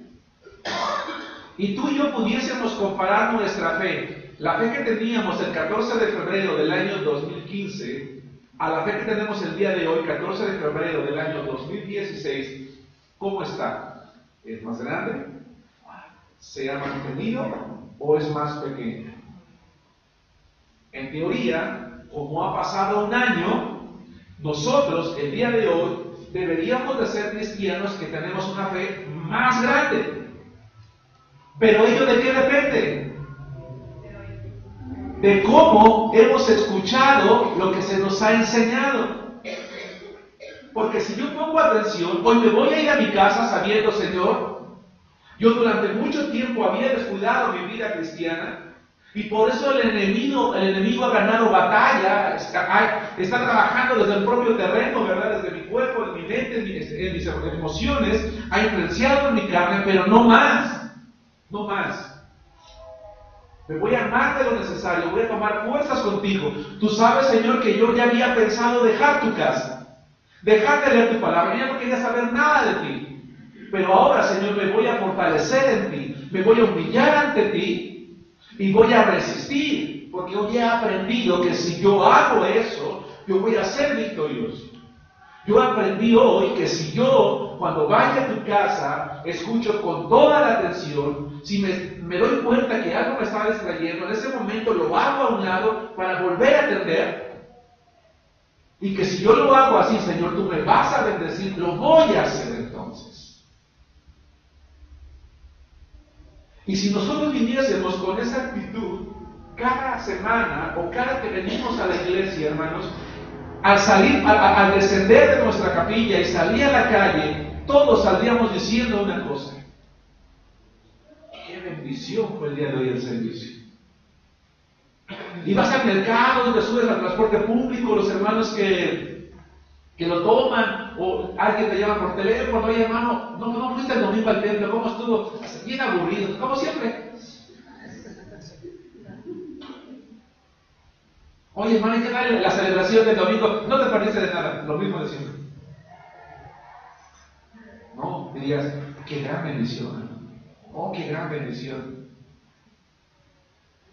y tú y yo pudiésemos comparar nuestra fe, la fe que teníamos el 14 de febrero del año 2015, a la fe que tenemos el día de hoy, 14 de febrero del año 2016, ¿cómo está? ¿Es más grande? ¿Se ha mantenido o es más pequeña? En teoría, como ha pasado un año, nosotros el día de hoy deberíamos de ser cristianos que tenemos una fe más grande. Pero ¿ello de qué depende? De cómo hemos escuchado lo que se nos ha enseñado. Porque si yo pongo atención, hoy me voy a ir a mi casa sabiendo, Señor, yo durante mucho tiempo había descuidado mi vida cristiana, y por eso el enemigo ha ganado batalla, está trabajando desde el propio terreno, ¿verdad? Desde mi cuerpo, en mi mente, en mis emociones, ha influenciado en mi carne, pero no más, no más. Me voy a armar de lo necesario, voy a tomar fuerzas contigo. Tú sabes, Señor, que yo ya había pensado dejar tu casa, dejar de leer tu palabra, yo ya no quería saber nada de ti. Pero ahora, Señor, me voy a fortalecer en ti, me voy a humillar ante ti y voy a resistir, porque hoy he aprendido que si yo hago eso, yo voy a ser victorioso. Yo aprendí hoy que si yo, cuando vaya a tu casa, escucho con toda la atención, si me doy cuenta que algo me está distrayendo, en ese momento lo hago a un lado para volver a atender. Y que si yo lo hago así, Señor, tú me vas a bendecir, lo voy a hacer entonces. Y si nosotros viniésemos con esa actitud cada semana o cada que venimos a la iglesia, hermanos, al salir, al descender de nuestra capilla y salir a la calle, todos saldríamos diciendo una cosa: qué bendición fue el día de hoy el servicio. Y vas al mercado, te subes al transporte público, los hermanos que lo toman, o alguien te llama por teléfono: oye, hermano, no fuiste el domingo al templo, ¿cómo estuvo? Bien aburrido, como siempre. Oye, hermano, ¿qué tal la celebración del domingo? No te parece de nada, lo mismo de siempre. No, dirías, qué gran bendición. Oh, qué gran bendición.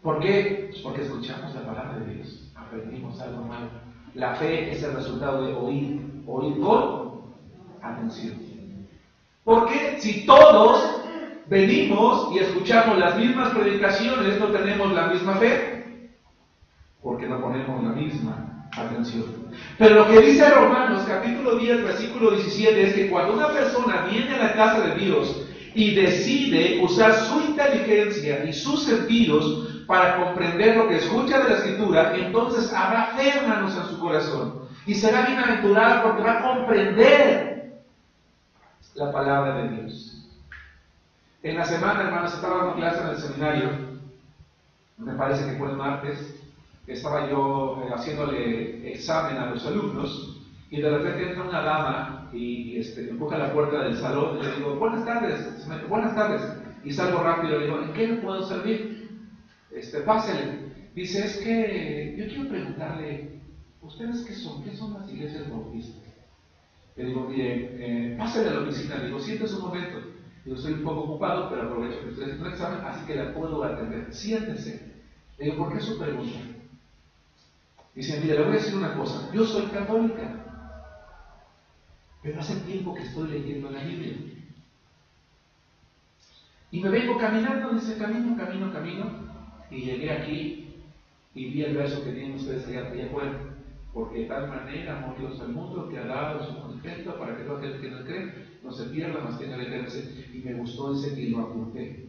¿Por qué? Pues porque escuchamos la palabra de Dios, aprendimos algo nuevo. La fe es el resultado de oír con atención. Porque si todos venimos y escuchamos las mismas predicaciones, no tenemos la misma fe, porque no ponemos la misma atención. Pero lo que dice Romanos capítulo 10, versículo 17 es que cuando una persona viene a la casa de Dios y decide usar su inteligencia y sus sentidos para comprender lo que escucha de la Escritura, entonces habrá fe, hermanos, en su corazón. Y será bienaventurado porque va a comprender la palabra de Dios. En la semana, hermanos, estaba dando clase en el seminario, me parece que fue el martes, estaba yo haciéndole examen a los alumnos, y de repente entra una dama y empuja la puerta del salón, y le digo, buenas tardes, y salgo rápido, le digo, ¿en qué le puedo servir? Pásele. Dice, es que yo quiero preguntarle, ¿ustedes qué son? ¿Qué son las iglesias bautistas? Le digo, mire, pásele a la oficina. Le digo, siéntese un momento. Le digo, estoy un poco ocupado, pero aprovecho que estoy haciendo un examen, así que la puedo atender. Siéntese. Le digo, ¿por qué su pregunta? Dice, mire, le voy a decir una cosa. Yo soy católica, pero hace tiempo que estoy leyendo la Biblia. Y me vengo caminando, dice, camino. Y llegué aquí y vi el verso que tienen ustedes allá afuera. Porque de tal manera amó Dios al mundo que ha dado su concepto para que todo aquel que no cree no se pierda, mas tenga la eterna. Y me gustó ese y lo apunté.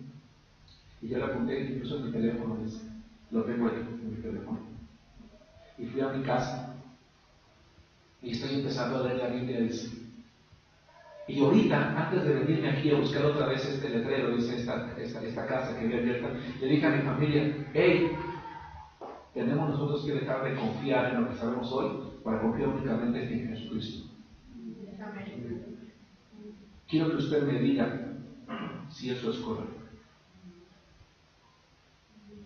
Y yo lo apunté incluso en mi teléfono, dice. Lo tengo ahí en mi teléfono. Y fui a mi casa y estoy empezando a leer la Biblia, dice. Y ahorita, antes de venirme aquí a buscar otra vez este letrero, dice esta casa que había abierta, le dije a mi familia, hey, tenemos nosotros que dejar de confiar en lo que sabemos hoy para confiar únicamente en Jesucristo. Quiero que usted me diga, si eso es correcto.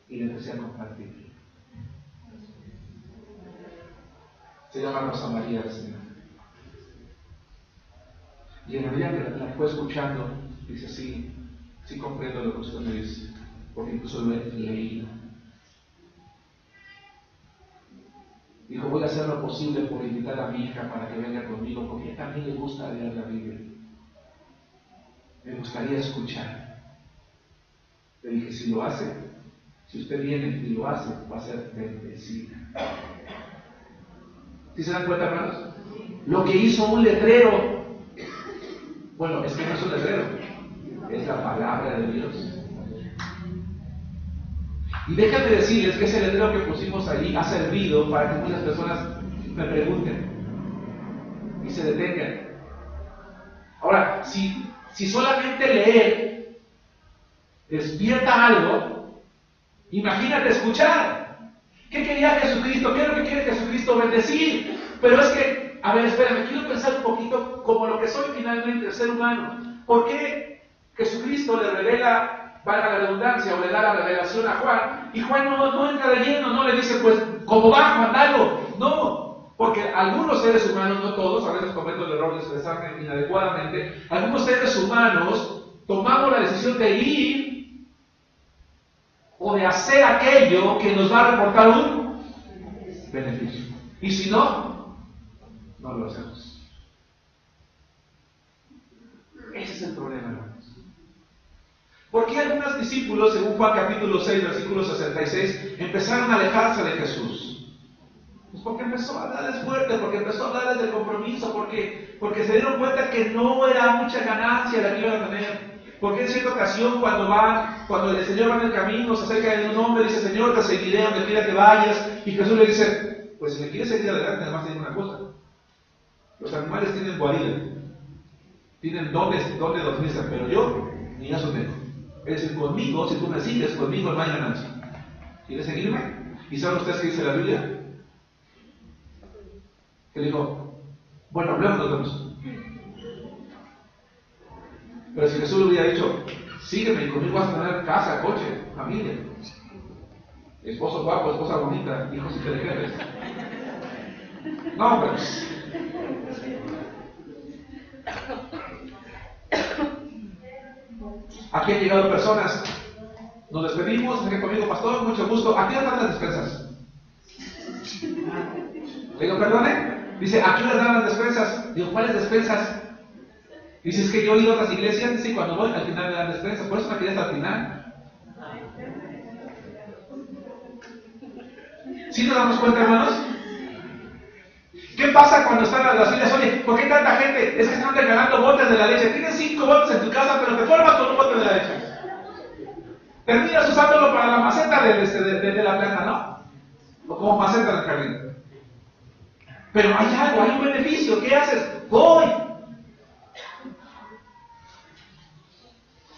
Y le empecé a compartir. Se llama Rosa María la señora. Y en la medida que la fue escuchando, dice, sí comprendo lo que usted me dice, porque incluso lo he leído. Dijo, voy a hacer lo posible por invitar a mi hija para que venga conmigo, porque a ella también le gusta leer la Biblia. Me gustaría escuchar. Le dije, si lo hace, si usted viene y lo hace, va a ser bendecida. ¿Sí se dan cuenta, hermanos? Lo que hizo un letrero, bueno, es que no es un letrero, es la palabra de Dios. Y déjame decirles que ese letrero que pusimos allí ha servido para que muchas personas me pregunten y se detengan. Ahora, si solamente leer despierta algo, imagínate escuchar. ¿Qué quería Jesucristo? ¿Qué es lo que quiere Jesucristo? Bendecir. Pero es que, a ver, espérame, quiero pensar un poquito como lo que soy finalmente, el ser humano. ¿Por qué Jesucristo le revela, valga la redundancia, o le da la revelación a Juan? Y Juan no entra de lleno, no le dice, pues, ¿cómo va, Juan? Dalo. No, porque algunos seres humanos, no todos, a veces cometo el error de expresarme inadecuadamente, algunos seres humanos tomamos la decisión de ir o de hacer aquello que nos va a reportar un beneficio. Y si no, no lo hacemos. Ese es el problema, hermanos. ¿Por qué algunos discípulos, según Juan capítulo 6, versículo 66, empezaron a alejarse de Jesús? Pues porque empezó a hablarles fuerte, porque empezó a hablarles de compromiso, porque se dieron cuenta que no era mucha ganancia la que iban a tener. Porque en cierta ocasión cuando el Señor va en el camino, se acerca de un hombre y dice, Señor, te seguiré donde quiera que vayas. Y Jesús le dice, pues si me quieres seguir adelante, además tiene una cosa. Los animales tienen guarida, tienen dónde dormirse, pero yo ni eso tengo. Es decir, conmigo, si tú me sigues, conmigo no hay ganancia. ¿Quieres seguirme? ¿Y saben ustedes qué dice la Biblia? Que dijo, bueno, luego nos vemos. Pero si Jesús le hubiera dicho, sígueme y conmigo vas a tener casa, coche, familia, esposo guapo, esposa bonita, hijos inteligentes. No, pero aquí han llegado personas, nos despedimos, ven conmigo, pastor, mucho gusto. ¿A qué les dan las despensas? Le digo, perdone, dice, ¿a qué les dan las despensas? Digo, ¿cuáles despensas? Dice, es que yo he ido a otras iglesias, dice, cuando voy al final me dan despensas, por eso me quedé hasta el final. ¿Sí nos damos cuenta, hermanos? ¿Qué pasa cuando están las filas? Oye, ¿por qué tanta gente? Es que están regalando botes de la leche. Tienes 5 botes en tu casa, pero te formas con un bote de la leche. Terminas usándolo para la maceta de la planta, ¿no? O como maceta del jardín. Pero hay algo, hay un beneficio. ¿Qué haces? Voy.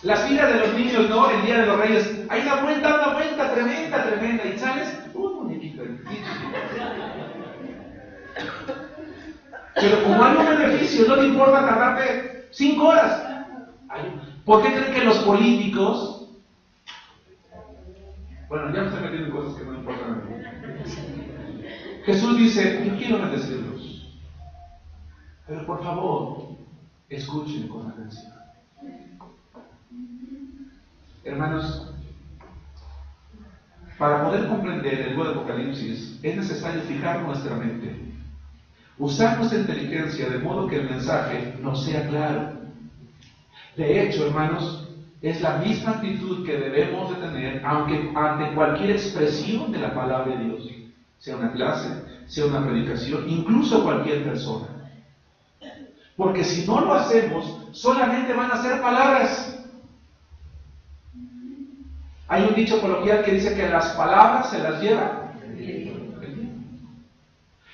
Las filas de los niños, ¿no? El Día de los Reyes. Hay una vuelta tremenda. Y sales, un muñequito. Pero como hay un beneficio, no te importa tardarte 5 horas. ¿Por qué creen que los políticos... Bueno, ya me estoy metiendo en cosas que no importan a mí. Jesús dice, yo quiero bendecirlos. Pero por favor, escuchen con atención. Hermanos, para poder comprender el libro de Apocalipsis es necesario fijar nuestra mente, usar nuestra inteligencia de modo que el mensaje nos sea claro. De hecho, hermanos, es la misma actitud que debemos de tener ante cualquier expresión de la palabra de Dios, sea una clase, sea una predicación, incluso cualquier persona. Porque si no lo hacemos, solamente van a ser palabras. Hay un dicho coloquial que dice que las palabras se las lleva el viento.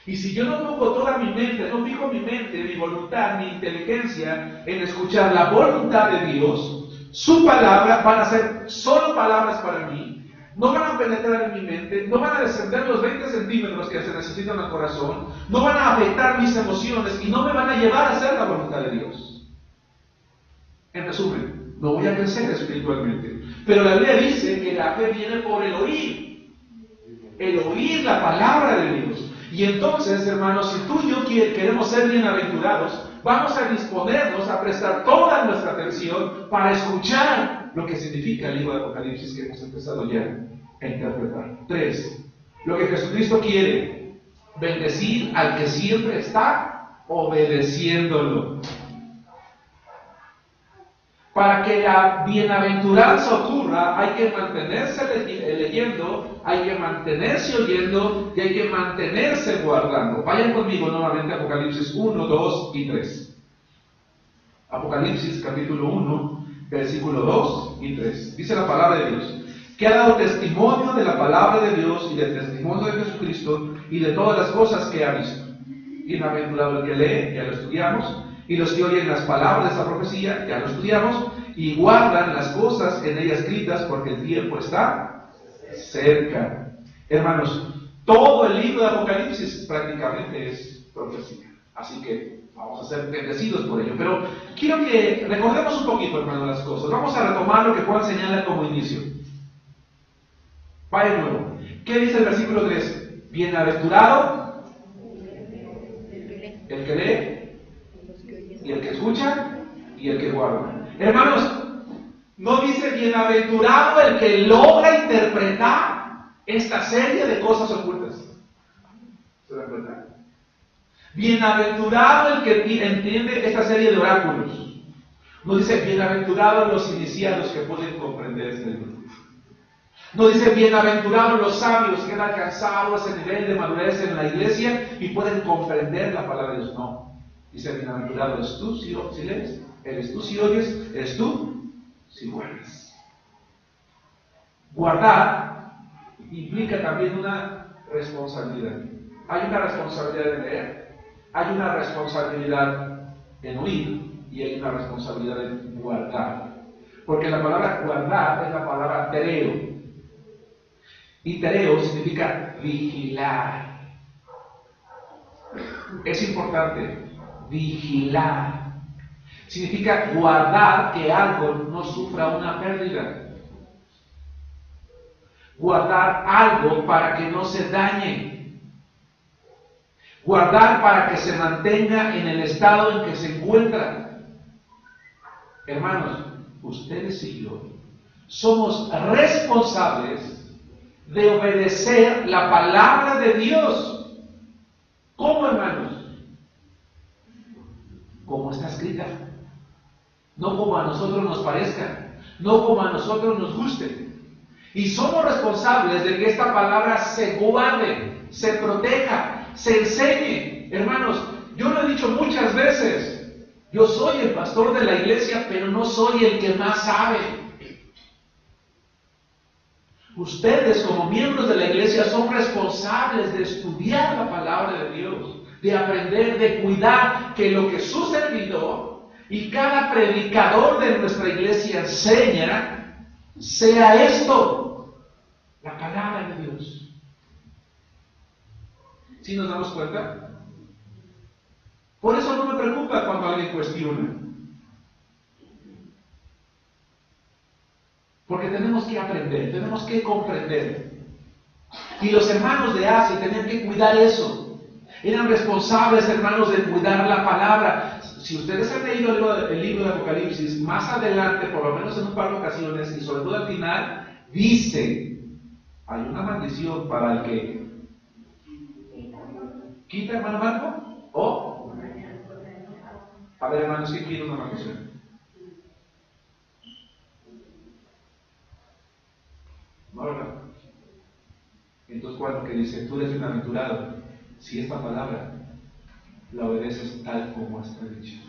Y si yo no pongo toda mi mente, no fijo mi mente, mi voluntad, mi inteligencia en escuchar la voluntad de Dios, su palabra van a ser solo palabras para mí, no van a penetrar en mi mente, no van a descender los 20 centímetros que se necesitan al corazón, no van a afectar mis emociones y no me van a llevar a hacer la voluntad de Dios. En resumen, no voy a crecer espiritualmente. Pero la Biblia dice que la fe viene por el oír la palabra de Dios. Y entonces, hermanos, si tú y yo queremos ser bienaventurados, vamos a disponernos a prestar toda nuestra atención para escuchar lo que significa el libro de Apocalipsis que hemos empezado ya a interpretar. 3. Lo que Jesucristo quiere, bendecir al que siempre está obedeciéndolo. Para que la bienaventuranza ocurra, hay que mantenerse leyendo, hay que mantenerse oyendo y hay que mantenerse guardando. Vayan conmigo nuevamente a Apocalipsis 1, 2 y 3. Apocalipsis capítulo 1, versículo 2 y 3. Dice la palabra de Dios, que ha dado testimonio de la palabra de Dios y del testimonio de Jesucristo y de todas las cosas que ha visto. Bienaventurado el que lee, ya lo estudiamos, y los que oyen las palabras de esta profecía, ya lo estudiamos, y guardan las cosas en ella escritas, porque el tiempo está cerca. Hermanos, todo el libro de Apocalipsis prácticamente es profecía. Así que vamos a ser bendecidos por ello. Pero quiero que recordemos un poquito, hermanos, las cosas. Vamos a retomar lo que Juan señala como inicio. Vaya de nuevo. ¿Qué dice el versículo 3? Bienaventurado el que lee, y el que escucha, y el que guarda. Hermanos, no dice bienaventurado el que logra interpretar esta serie de cosas ocultas. ¿Se dan cuenta? Bienaventurado el que entiende esta serie de oráculos. No dice bienaventurados los iniciados que pueden comprender este libro. No dice bienaventurados los sabios que han alcanzado ese nivel de madurez en la iglesia y pueden comprender la palabra de Dios. No. Dice bienaventurados eres tú si lees, eres tú si oyes, eres tú si vuelves. Guardar implica también una responsabilidad. Hay una responsabilidad de leer, hay una responsabilidad en oír y hay una responsabilidad en guardar. Porque la palabra guardar es la palabra tereo. Y tereo significa vigilar. Es importante, vigilar. Significa guardar que algo no sufra una pérdida. Guardar algo para que no se dañe. Guardar para que se mantenga en el estado en que se encuentra. Hermanos, ustedes y yo somos responsables de obedecer la palabra de Dios. ¿Cómo, hermanos? Como está escrita. No como a nosotros nos parezca, no como a nosotros nos guste. Y somos responsables de que esta palabra se guarde, se proteja, se enseñe. Hermanos, yo lo he dicho muchas veces, yo soy el pastor de la iglesia, pero no soy el que más sabe. Ustedes, como miembros de la iglesia, son responsables de estudiar la palabra de Dios, de aprender, de cuidar que lo que su servidor y cada predicador de nuestra iglesia enseña sea esto, la palabra de Dios. ¿Sí nos damos cuenta? Por eso no me preocupa cuando alguien cuestiona. Porque tenemos que aprender, tenemos que comprender. Y los hermanos de Asia tenían que cuidar eso. Eran responsables, hermanos, de cuidar la palabra. Si ustedes han leído el libro de Apocalipsis, más adelante, por lo menos en un par de ocasiones, y sobre todo al final, dice, hay una maldición para el que quita, hermano Marco, o... A ver, hermanos, ¿qué quiere una maldición? No, ¿verdad? Entonces, cuando que dice, tú eres bienaventurado, si esta palabra la obedeces tal como está dicho,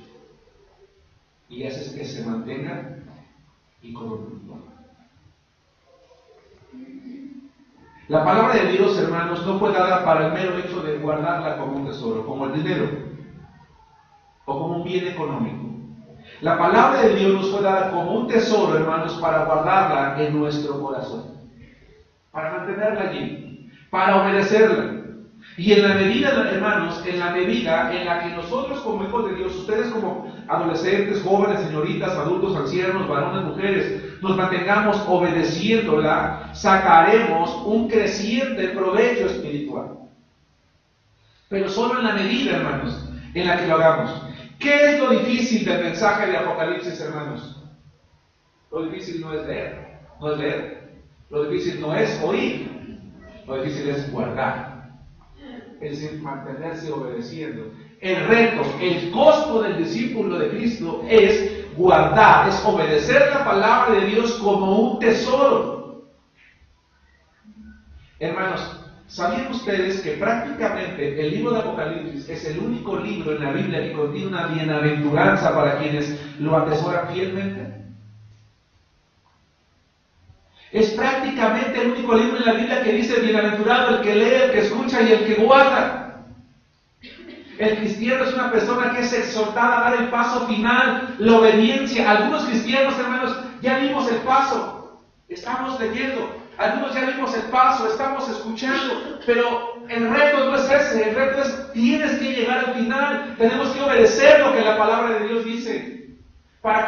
y haces que se mantenga y con orgullo. La palabra de Dios, hermanos, no fue dada para el mero hecho de guardarla como un tesoro, como el dinero, o como un bien económico. La palabra de Dios nos fue dada como un tesoro, hermanos, para guardarla en nuestro corazón, para mantenerla allí, para obedecerla. Y en la medida, hermanos, en la medida en la que nosotros como hijos de Dios, ustedes como adolescentes, jóvenes, señoritas, adultos, ancianos, varones, mujeres, nos mantengamos obedeciéndola, sacaremos un creciente provecho espiritual. Pero solo en la medida, hermanos, en la que lo hagamos. ¿Qué es lo difícil del mensaje de Apocalipsis, hermanos? Lo difícil no es leer, no es leer. Lo difícil no es oír, lo difícil es guardar. Es decir, mantenerse obedeciendo. El reto, el costo del discípulo de Cristo es guardar, es obedecer la palabra de Dios como un tesoro. Hermanos, ¿sabían ustedes que prácticamente el libro de Apocalipsis es el único libro en la Biblia que contiene una bienaventuranza para quienes lo atesoran fielmente? Es prácticamente el único libro en la Biblia que dice bienaventurado el que lee, el que escucha y el que guarda. El cristiano es una persona que es exhortada a dar el paso final, la obediencia. Algunos cristianos, hermanos, ya vimos el paso, estamos leyendo. Algunos ya vimos el paso, estamos escuchando, pero el reto no es ese, el reto es, tienes que llegar al final, tenemos que obedecer lo que la palabra de Dios dice. Para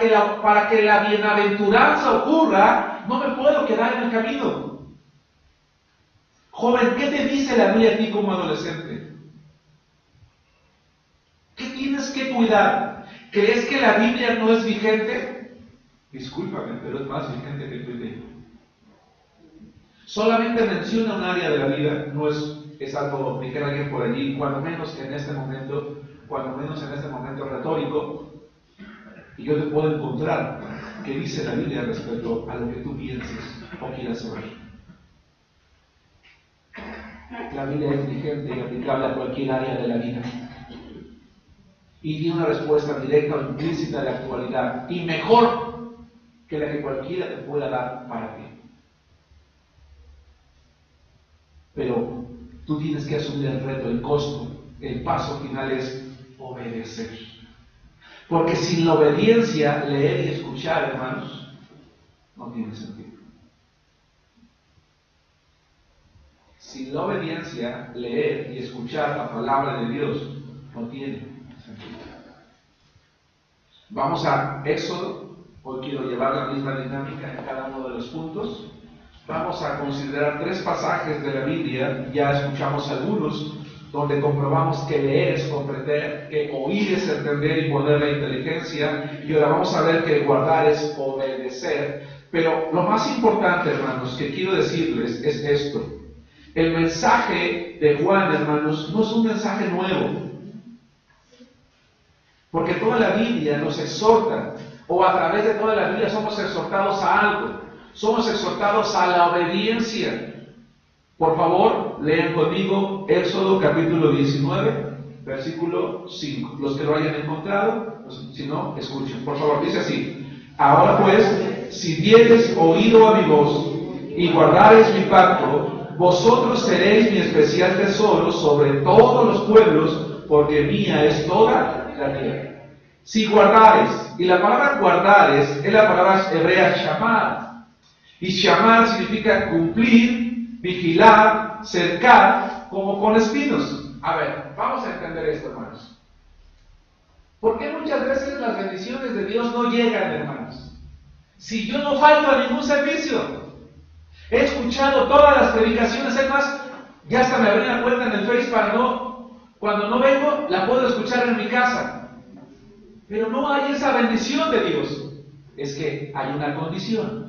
que la bienaventuranza ocurra, no me puedo quedar en el camino. Joven, ¿qué te dice la Biblia a ti como adolescente? ¿Qué tienes que cuidar? ¿Crees que la Biblia no es vigente? Discúlpame, pero es más vigente que tú y yo. Solamente menciona un área de la vida, no es algo, dijera alguien por allí, cuando menos en este momento retórico, y yo te puedo encontrar que dice la Biblia respecto a lo que tú pienses o quieras saber. La Biblia es vigente y aplicable a cualquier área de la vida. Y tiene una respuesta directa o implícita de actualidad, y mejor que la que cualquiera te pueda dar para ti. Pero tú tienes que asumir el reto, el costo. El paso final es obedecer. Porque sin la obediencia, leer y escuchar, hermanos, no tiene sentido. Sin la obediencia, leer y escuchar la palabra de Dios no tiene sentido. Vamos a Éxodo. Hoy quiero llevar la misma dinámica en cada uno de los puntos. Vamos a considerar 3 pasajes de la Biblia, ya escuchamos algunos, donde comprobamos que leer es comprender, que oír es entender y poner la inteligencia, y ahora vamos a ver que guardar es obedecer. Pero lo más importante, hermanos, que quiero decirles es esto. El mensaje de Juan, hermanos, no es un mensaje nuevo, porque toda la Biblia nos exhorta, o a través de toda la Biblia somos exhortados a algo. Somos exhortados a la obediencia. Por favor, lean conmigo Éxodo capítulo 19, versículo 5. Los que lo hayan encontrado, si no, escuchen. Por favor, dice así: ahora pues, si diereis oído a mi voz y guardareis mi pacto, vosotros seréis mi especial tesoro sobre todos los pueblos, porque mía es toda la tierra. Si guardareis, y la palabra guardareis es la palabra hebrea shamar. Y shamar significa cumplir, vigilar, cercar, como con espinos. A ver, vamos a entender esto, hermanos. ¿Por qué muchas veces las bendiciones de Dios no llegan, hermanos? Si yo no falto a ningún servicio. He escuchado todas las predicaciones, es más, ya hasta me abrí una cuenta en el Face para cuando no vengo, la puedo escuchar en mi casa. Pero no hay esa bendición de Dios. Es que hay una condición.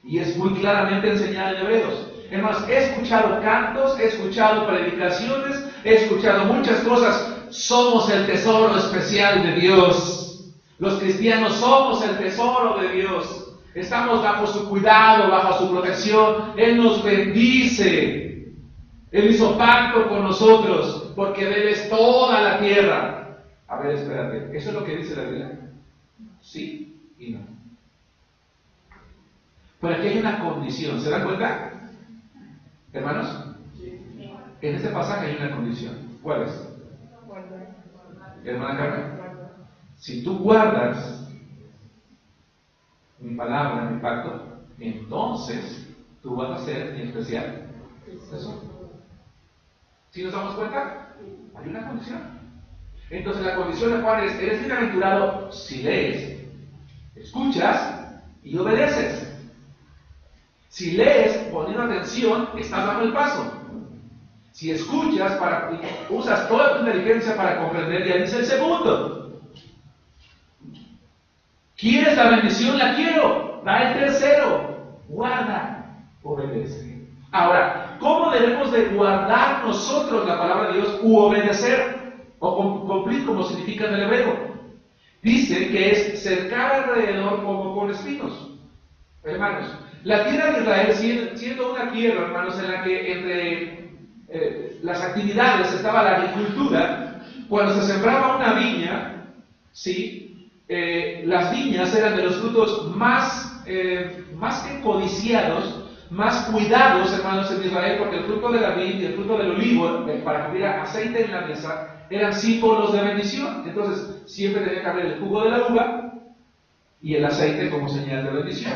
Y es muy claramente enseñada en Hebreos. Es más, he escuchado cantos, he escuchado predicaciones, he escuchado muchas cosas. Somos el tesoro especial de Dios. Los cristianos somos el tesoro de Dios. Estamos bajo su cuidado, bajo su protección. Él nos bendice. Él hizo pacto con nosotros, porque de Él es toda la tierra. A ver, espérate, ¿eso es lo que dice la Biblia? Sí y no. Pero aquí hay una condición, ¿se dan cuenta? Hermanos, en este pasaje hay una condición. ¿Cuál es? Hermana Carmen, si tú guardas mi palabra, mi pacto, entonces tú vas a ser mi especial tesoro. ¿Sí nos damos cuenta? Hay una condición. Entonces la condición de Juan es, eres bienaventurado si lees, escuchas y obedeces. Si lees poniendo atención, estás dando el paso. Si escuchas, usas toda tu inteligencia para comprender, ya dice el segundo. ¿Quieres la bendición? La quiero. Da el tercero. Guarda, obedece. Ahora, ¿cómo debemos de guardar nosotros la palabra de Dios u obedecer o cumplir como significa en el hebreo? Dice que es cercar alrededor como con espinos. Hermanos, la tierra de Israel, siendo una tierra, hermanos, en la que entre las actividades estaba la agricultura, cuando se sembraba una viña, ¿sí? Las viñas eran de los frutos más que codiciados, más cuidados, hermanos, en Israel, porque el fruto de la vid y el fruto del olivo, para que hubiera aceite en la mesa, eran símbolos de bendición. Entonces, siempre tenía que haber el jugo de la uva y el aceite como señal de bendición.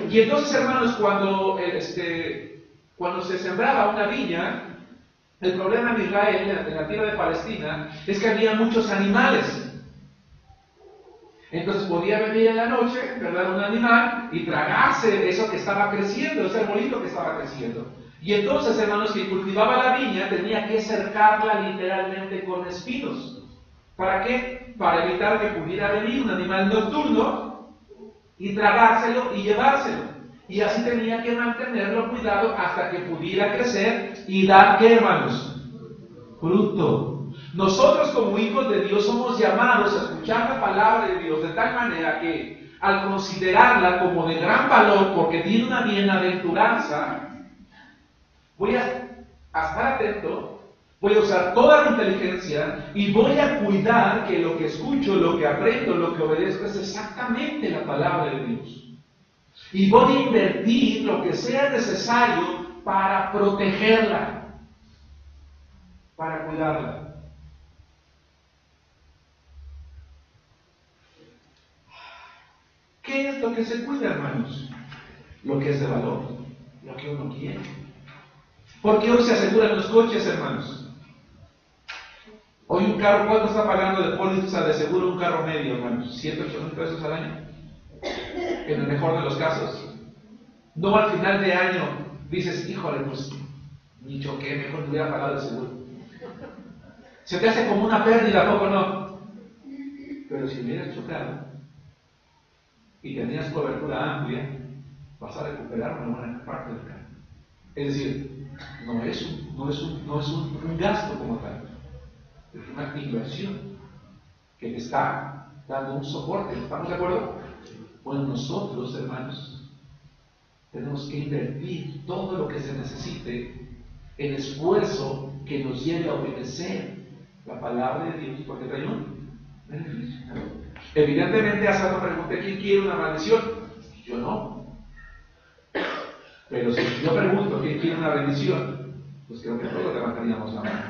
Y entonces, hermanos, cuando se sembraba una viña, el problema en Israel, en la tierra de Palestina, es que había muchos animales. Entonces podía venir en la noche, ¿verdad?, un animal y tragarse eso que estaba creciendo, ese arbolito que estaba creciendo. Y entonces, hermanos, quien cultivaba la viña tenía que cercarla literalmente con espinos. ¿Para qué? Para evitar que pudiera venir un animal nocturno y tragárselo y llevárselo. Y así tenía que mantenerlo cuidado hasta que pudiera crecer y dar, ¿qué, hermanos? Fruto. Nosotros como hijos de Dios somos llamados a escuchar la palabra de Dios de tal manera que al considerarla como de gran valor porque tiene una bienaventuranza, voy a estar atento, voy a usar toda mi inteligencia y voy a cuidar que lo que escucho, lo que aprendo, lo que obedezco es exactamente la palabra de Dios. Y voy a invertir lo que sea necesario para protegerla, para cuidarla. ¿Qué es lo que se cuida, hermanos? Lo que es de valor, lo que uno quiere. ¿Por qué hoy se aseguran los coches, hermanos? Hoy un carro, ¿cuánto está pagando de póliza de seguro un carro medio, hermanos? 7, 8 mil pesos al año. En el mejor de los casos. No al final de año dices, híjole, pues ni choqué, mejor te hubiera pagado el seguro. Se te hace como una pérdida, ¿a poco no? Pero si hubieras chocado y tenías cobertura amplia, vas a recuperar una buena parte del carro. Es decir, no es un gasto como tal, es una inversión que te está dando un soporte. ¿Estamos de acuerdo? Bueno, nosotros, hermanos, tenemos que invertir todo lo que se necesite en esfuerzo que nos lleve a obedecer la palabra de Dios, porque trae un beneficio. Evidentemente, hace rato pregunté quién quiere una maldición. Yo no. Pero si yo pregunto quién quiere una bendición, pues creo que todos levantaríamos la mano.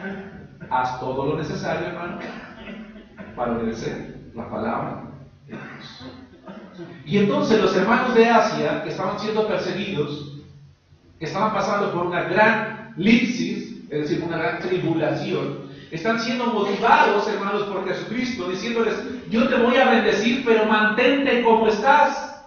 Haz todo lo necesario, hermano, para obedecer la palabra de Dios. Y entonces los hermanos de Asia, que estaban siendo perseguidos, que estaban pasando por una gran lipsis, es decir, una gran tribulación, están siendo motivados, hermanos, por Jesucristo, diciéndoles, yo te voy a bendecir, pero mantente como estás.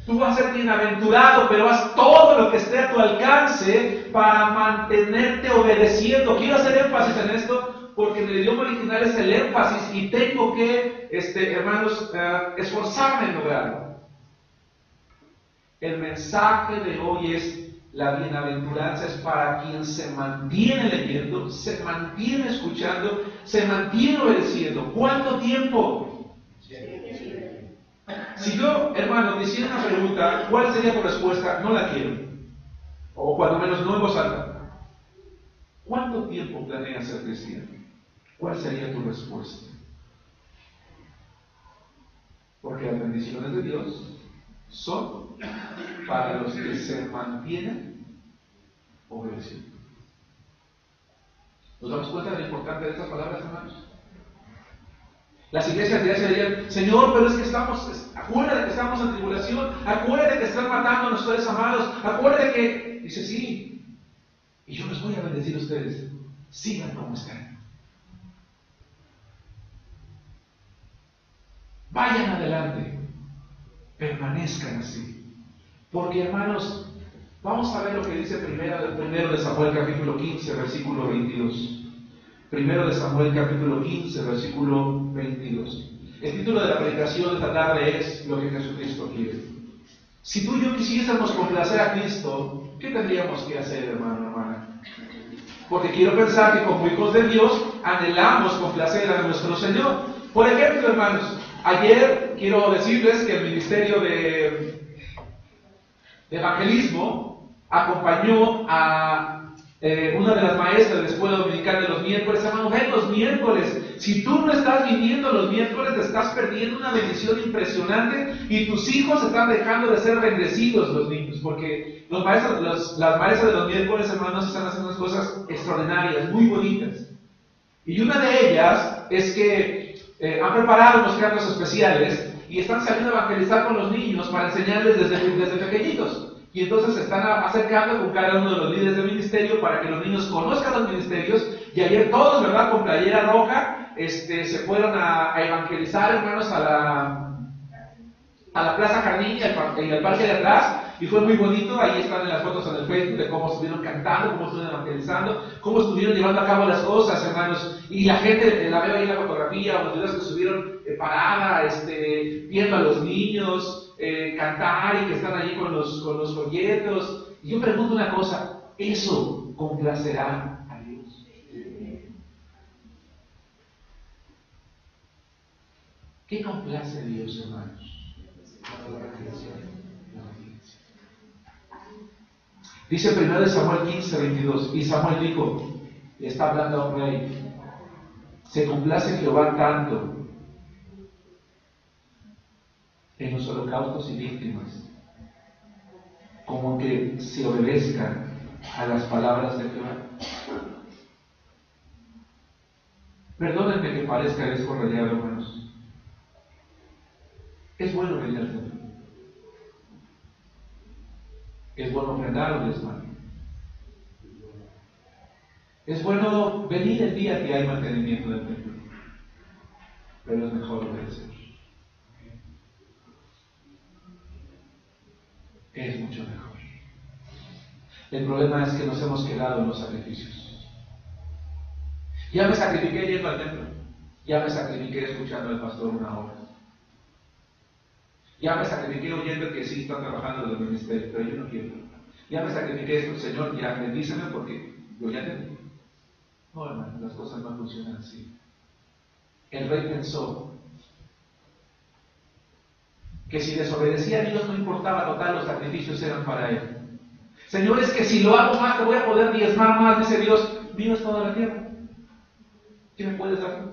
Tú vas a ser bienaventurado, pero haz todo lo que esté a tu alcance para mantenerte obedeciendo. Quiero hacer énfasis en esto, porque en el idioma original es el énfasis y tengo que, hermanos, esforzarme en lograrlo. El mensaje de hoy es: la bienaventuranza es para quien se mantiene leyendo, se mantiene escuchando, se mantiene obedeciendo. ¿Cuánto tiempo? Si yo, hermano, me hiciera una pregunta, ¿cuál sería tu respuesta? No la quiero. O cuando menos no en voz alta. ¿Cuánto tiempo planeas ser cristiano? ¿Cuál sería tu respuesta? Porque las bendiciones de Dios son para los que se mantienen obedeciendo. ¿Nos damos cuenta de lo importante de estas palabras, hermanos? Las iglesias de Asia dirían: Señor, pero es que acuérdate que estamos en tribulación, acuérdate que están matando a nuestros amados, acuérdate que, dice, sí, Y yo les voy a bendecir a ustedes. Sigan como están. Vayan adelante. Permanezcan así. Porque, hermanos, vamos a ver lo que dice primero de Samuel capítulo 15, versículo 22. Primero de Samuel capítulo 15, versículo 22. El título de la predicación de esta tarde es Lo que Jesucristo quiere. Si tú y yo quisiésemos complacer a Cristo, ¿qué tendríamos que hacer, hermano, hermana? Porque quiero pensar que como hijos de Dios anhelamos complacer a nuestro Señor. Por ejemplo, hermanos, ayer quiero decirles que el ministerio de evangelismo acompañó a una de las maestras de la escuela dominical de los miércoles. Hermano, ven los miércoles. Si tú no estás viniendo los miércoles, te estás perdiendo una bendición impresionante y tus hijos están dejando de ser bendecidos, los niños, porque las maestras de los miércoles, hermanos, están haciendo unas cosas extraordinarias, muy bonitas. Y una de ellas es que han preparado unos cantos especiales y están saliendo a evangelizar con los niños para enseñarles desde pequeñitos. Y entonces se están acercando con cada uno de los líderes del ministerio para que los niños conozcan los ministerios. Y ayer todos, ¿verdad?, con playera roja, se fueron a evangelizar, hermanos, a la Plaza Jardín y al parque de atrás. Y fue muy bonito. Ahí están en las fotos en el Facebook de cómo estuvieron cantando, cómo estuvieron evangelizando, cómo estuvieron llevando a cabo las cosas, hermanos. Y la gente, la veo ahí en la fotografía, los videos que subieron parada, viendo a los niños cantar y que están allí con los folletos. Y yo pregunto una cosa, ¿eso complacerá a Dios? ¿Qué complace a Dios, hermanos? Dice 1 Samuel 15, 22, y Samuel dijo, está hablando a un rey, se complace Jehová tanto en los holocaustos y víctimas, como que se obedezcan a las palabras de Jehová. Perdónenme que parezca descorrellado, hermanos. Es bueno venir al templo. Es bueno ofrendar o diezmar. Es bueno venir el día que hay mantenimiento del templo. Pero es mejor obedecer. Es mucho mejor. El problema es que nos hemos quedado en los sacrificios. Ya me sacrifiqué yendo al templo. Ya me sacrifiqué escuchando al pastor una hora. Ya me sacrifiqué oyendo que sí están trabajando en el ministerio, pero yo no quiero. Ya me sacrifiqué esto, Señor, ya bendíceme porque yo ya tengo. No, hermano, las cosas no funcionan así. El rey pensó que si desobedecía a Dios no importaba, total, los sacrificios eran para él. Señor, es que si lo hago más, te voy a poder diezmar más, dice Dios. Mío es toda la tierra. ¿Qué me puedes dar?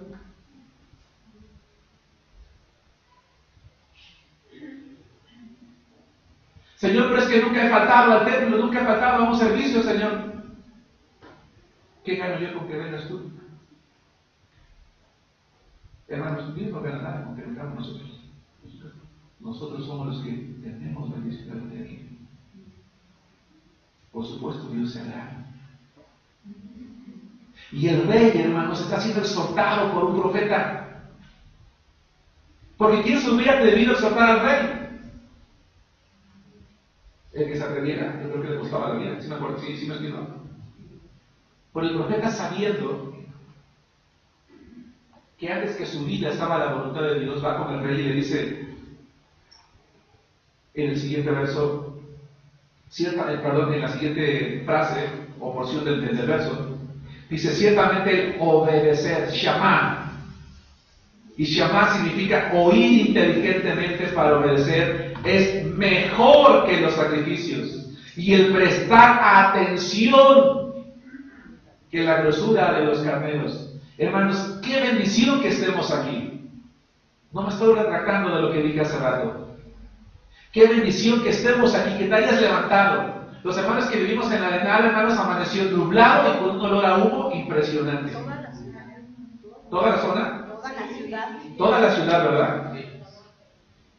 Señor, pero es que nunca he faltado al templo, nunca he faltado a un servicio, Señor. ¿Qué gano yo con que vengas tú? Hermanos, Dios no gana nada con que vengamos nosotros. Nosotros somos los que tenemos bendición de aquí. Por supuesto, Dios se agrada. Y el rey, hermanos, está siendo exhortado por un profeta. Porque ¿quién se hubiera atrevido a exhortar al rey? El que se atreviera, yo creo que le costaba la vida. ¿Sí me acuerdo? Sí me entiendo. Por el profeta, sabiendo que antes que su vida estaba la voluntad de Dios, va con el rey y le dice en el siguiente verso, en la siguiente frase o porción del verso, dice: ciertamente obedecer, shamá. Y shamá significa oír inteligentemente para obedecer, es mejor que los sacrificios. Y el prestar atención que la grosura de los carneros. Hermanos, qué bendición que estemos aquí. No me estoy retractando de lo que dije hace rato. Qué bendición que estemos aquí, que te hayas levantado. Los hermanos que vivimos en Arenal, hermanos, amaneció nublado y con un olor a humo impresionante. ¿Toda la zona? Toda la ciudad. Toda la ciudad, ¿verdad?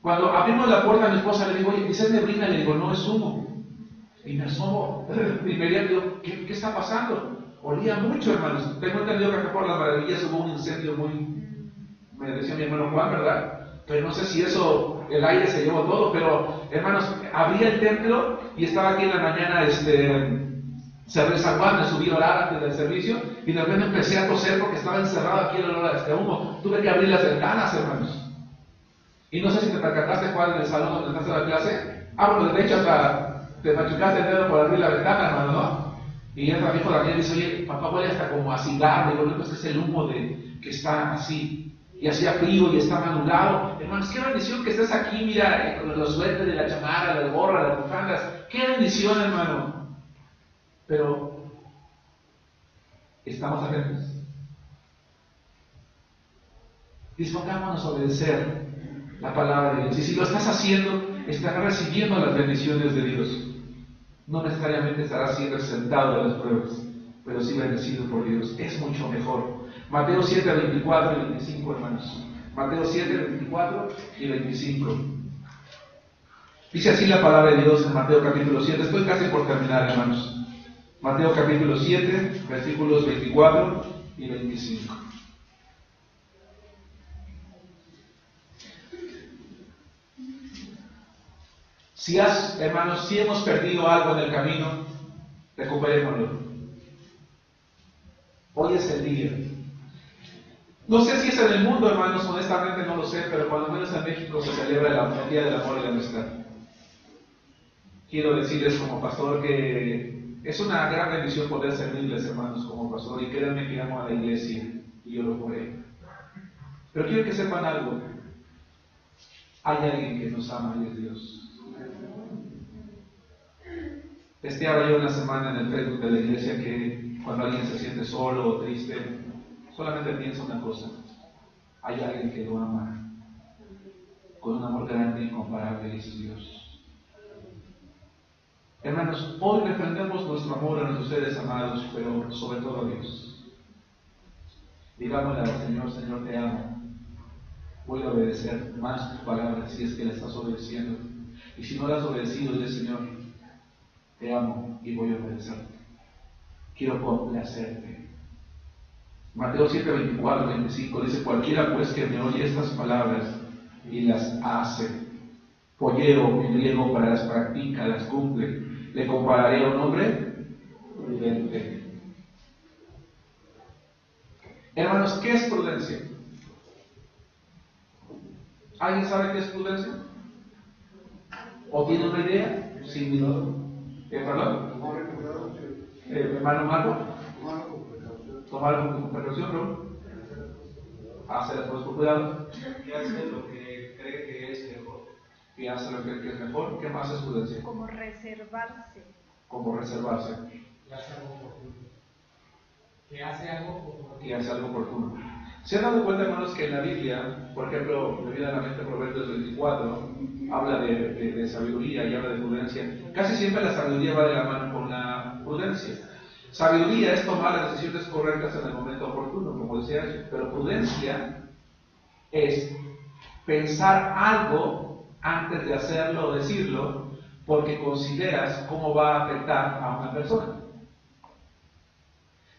Cuando abrimos la puerta a mi esposa, le digo: oye, dice neblina, le digo: no, es humo. Y me asomo, inmediatamente digo, ¿qué está pasando? Olía mucho, hermanos. Tengo entendido que acá por las Maravillas hubo un incendio me decía mi hermano Juan, ¿verdad? Pero no sé si eso, el aire se llevó todo, pero hermanos, abrí el templo y estaba aquí en la mañana, cerré San Juan, me subí a orar antes del servicio y de repente empecé a toser porque estaba encerrado aquí el olor a este humo. Tuve que abrir las ventanas, hermanos. Y no sé si te percataste, Juan, en el salón donde estás en la clase. Bueno, de hecho hasta te machucaste el dedo por abrir la ventana, hermano, ¿no? Y el hijo Daniel dice, oye, papá huele hasta como a cigarro. Digo, no, es que es el humo que está así. Y hacía frío y estaba nublado. Hermanos, qué bendición que estés aquí, mira, con los suéteres, la chamarra, la gorra, las bufandas. Qué bendición, hermano. Pero estamos atentos. Dispongámonos a obedecer la palabra de Dios. Y si lo estás haciendo, estarás recibiendo las bendiciones de Dios. No necesariamente estarás siendo sentado de las pruebas, pero sí bendecido por Dios. Es mucho mejor. Mateo 7, 24 y 25, hermanos. Mateo 7, 24 y 25. Dice así la palabra de Dios en Mateo capítulo 7. Estoy casi por terminar, hermanos. Mateo capítulo 7, versículos 24 y 25. Hermanos, si hemos perdido algo en el camino, recuperémoslo. Hoy es el día. No sé si es en el mundo, hermanos, honestamente no lo sé, pero cuando menos en México se celebra el Día del Amor y la Amistad. Quiero decirles como pastor que es una gran bendición poder servirles, hermanos, como pastor, y créanme que amo a la iglesia, y yo lo juré. Pero quiero que sepan algo. Hay alguien que nos ama y es Dios. Ahora yo una semana en el Facebook de la iglesia que cuando alguien se siente solo o triste, solamente piensa una cosa: hay alguien que lo ama con un amor grande e incomparable, y es Dios. Hermanos, hoy reprendemos nuestro amor a nuestros seres amados, pero sobre todo a Dios. Digámosle al Señor: Señor, te amo. Voy a obedecer más tus palabras si es que le estás obedeciendo. Y si no le has obedecido, dile: Señor, te amo y voy a obedecerte. Quiero complacerte. Mateo 7, 24, 25 dice: cualquiera pues que me oye estas palabras y las hace, polleo en griego para las practica, las cumple, le compararé a un hombre prudente. Hermanos, ¿qué es prudencia? ¿Alguien sabe qué es prudencia? ¿O tiene una idea? Sí, perdón. Hermano Marco. Tomar con precaución, ¿no? Hacer las cosas con cuidado. Y hace lo que cree que es mejor. Y hace lo que cree que es mejor. ¿Qué más es prudencia? Como reservarse. Como reservarse. Y hace algo oportuno. Que hace algo oportuno. Y hace algo oportuno. ¿Se han dado cuenta, hermanos, que en la Biblia, por ejemplo, me viene a la mente Proverbios 24, habla de sabiduría y habla de prudencia? Casi siempre la sabiduría va de la mano con la prudencia. Sabiduría es tomar las decisiones correctas en el momento oportuno, como decía yo, pero prudencia es pensar algo antes de hacerlo o decirlo, porque consideras cómo va a afectar a una persona.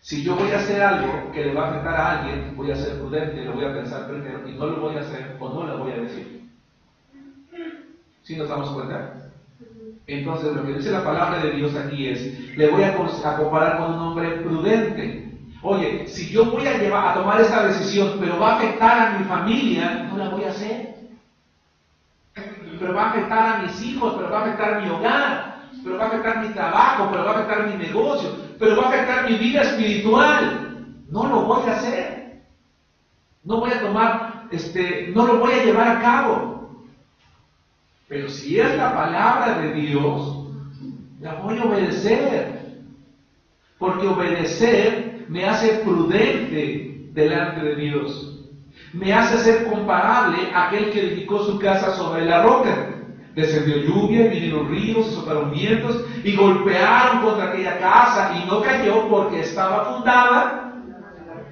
Si yo voy a hacer algo que le va a afectar a alguien, voy a ser prudente, lo voy a pensar primero y no lo voy a hacer o no lo voy a decir. ¿Sí nos damos cuenta? Entonces lo que dice la palabra de Dios aquí es: le voy a comparar con un hombre prudente. Oye, si yo voy a tomar esta decisión, pero va a afectar a mi familia, no la voy a hacer. Pero va a afectar a mis hijos, pero va a afectar mi hogar, pero va a afectar mi trabajo, pero va a afectar mi negocio, pero va a afectar mi vida espiritual. No lo voy a hacer. No voy a tomar, no lo voy a llevar a cabo. Pero si es la palabra de Dios, la voy a obedecer. Porque obedecer me hace prudente delante de Dios. Me hace ser comparable a aquel que edificó su casa sobre la roca. Descendió lluvia, vinieron ríos, y soplaron vientos, y golpearon contra aquella casa, y no cayó porque estaba fundada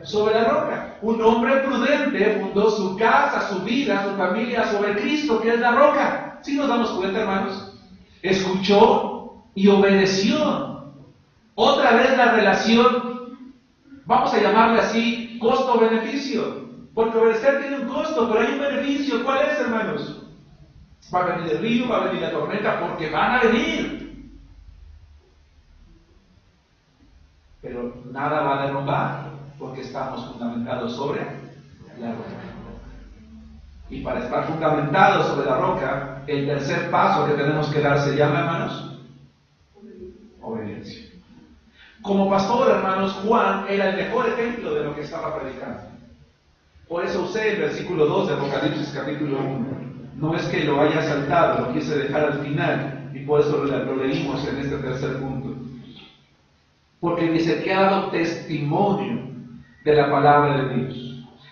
sobre la roca. Un hombre prudente fundó su casa, su vida, su familia sobre Cristo, que es la roca. ¿Sí nos damos cuenta, hermanos? Escuchó y obedeció. Otra vez la relación, vamos a llamarle así, costo-beneficio. Porque obedecer tiene un costo, pero hay un beneficio. ¿Cuál es, hermanos? Va a venir el río, va a venir la tormenta, porque van a venir. Pero nada va a derrumbar, porque estamos fundamentados sobre la roca. Y para estar fundamentados sobre la roca, el tercer paso que tenemos que dar se llama, hermanos, obediencia. Como pastor, hermanos, Juan era el mejor ejemplo de lo que estaba predicando. Por eso usé el versículo 2 de Apocalipsis capítulo 1. No es que lo haya saltado, lo quise dejar al final, y por eso lo leímos en este tercer punto. Porque dice que ha dado testimonio de la palabra de Dios.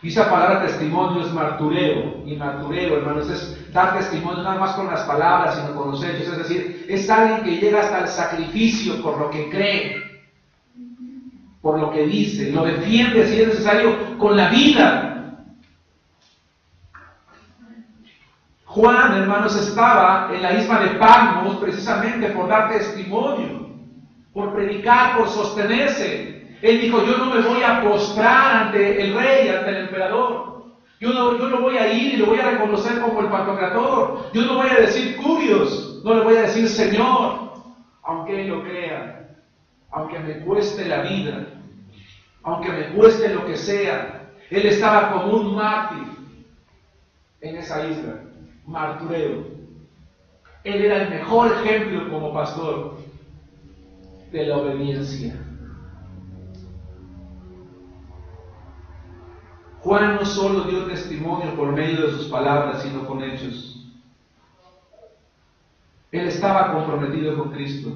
Y esa palabra testimonio es martureo. Y martureo, hermanos, es dar testimonio nada más con las palabras, sino con los hechos. Es decir, es alguien que llega hasta el sacrificio por lo que cree, por lo que dice, lo defiende si es necesario con la vida. Juan, hermanos, estaba en la isla de Patmos precisamente por dar testimonio, por predicar, por sostenerse. Él dijo, yo no me voy a postrar ante el rey, ante el emperador. Yo no voy a ir y lo voy a reconocer como el pantocrator. Yo no voy a decir curios, no le voy a decir Señor, aunque él lo crea, aunque me cueste la vida, aunque me cueste lo que sea. Él estaba como un mártir en esa isla, martureo. Él era el mejor ejemplo como pastor de la obediencia. Juan no solo dio testimonio por medio de sus palabras, sino con hechos. Él estaba comprometido con Cristo.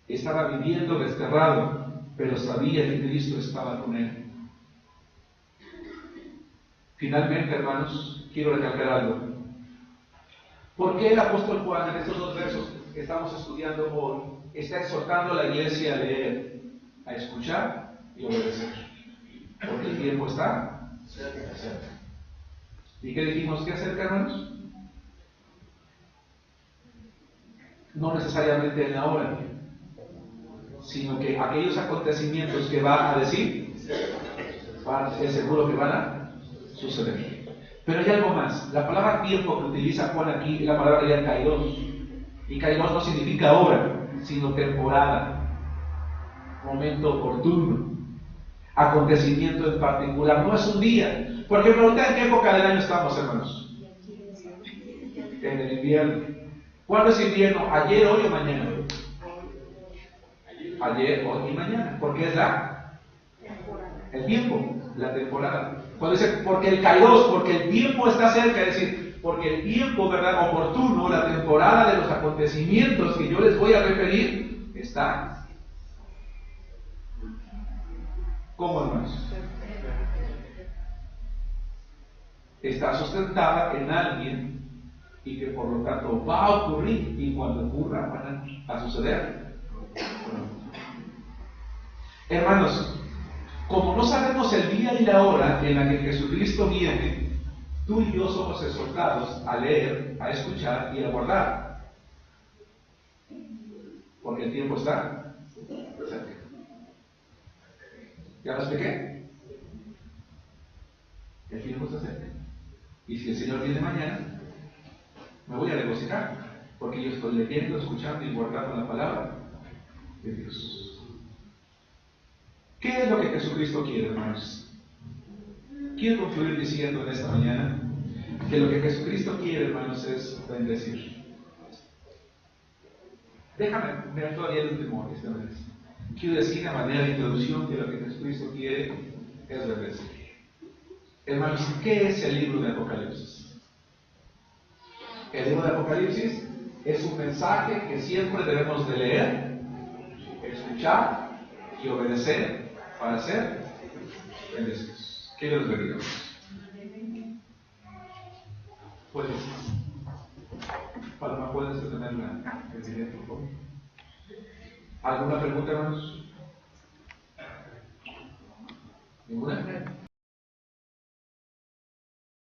Estaba viviendo desterrado, pero sabía que Cristo estaba con él. Finalmente, hermanos, quiero recalcar algo. ¿Por qué el apóstol Juan en estos dos versos que estamos estudiando hoy está exhortando a la iglesia a leer, a escuchar y obedecer? Porque el tiempo está cerca. ¿Y qué dijimos que acerca, hermanos? No necesariamente en la hora, sino que aquellos acontecimientos que va a decir, es seguro que van a suceder. Pero hay algo más. La palabra tiempo que utiliza Juan aquí es la palabra ya kairos. Y kairos no significa hora, sino temporada, momento oportuno, acontecimiento en particular. No es un día. Porque pregunté en qué época del año estamos, hermanos. En el invierno. ¿Cuándo es invierno? ¿Ayer, hoy o mañana? Ayer, hoy y mañana. Porque es el tiempo, la temporada. Cuando dice, porque el kairos, porque el tiempo está cerca, es decir, porque el tiempo, ¿verdad?, oportuno, la temporada de los acontecimientos que yo les voy a referir, está. ¿Cómo, hermanos? Está sustentada en alguien y que por lo tanto va a ocurrir, y cuando ocurra van a suceder. Hermanos, como no sabemos el día y la hora en la que Jesucristo viene, tú y yo somos exhortados a leer, a escuchar y a guardar. Porque el tiempo está cerca. ¿Ya lo expliqué? El tiempo está cerca. Y si el Señor viene mañana, me voy a regocijar, porque yo estoy leyendo, escuchando y guardando la palabra de Dios. ¿Qué es lo que Jesucristo quiere, hermanos? Quiero concluir diciendo en esta mañana que lo que Jesucristo quiere, hermanos, es bendecir. Déjame ver todavía el último esta vez. Quiero decir a manera de introducción que lo que Jesucristo quiere es bendecir. Hermanos, ¿qué es el libro de Apocalipsis? El libro de Apocalipsis es un mensaje que siempre debemos de leer, escuchar y obedecer para ser bendecidos. Que Dios les bendiga. Puedes, Paloma, puedes detener el video, por favor. ¿Alguna pregunta, hermanos? ¿Ninguna?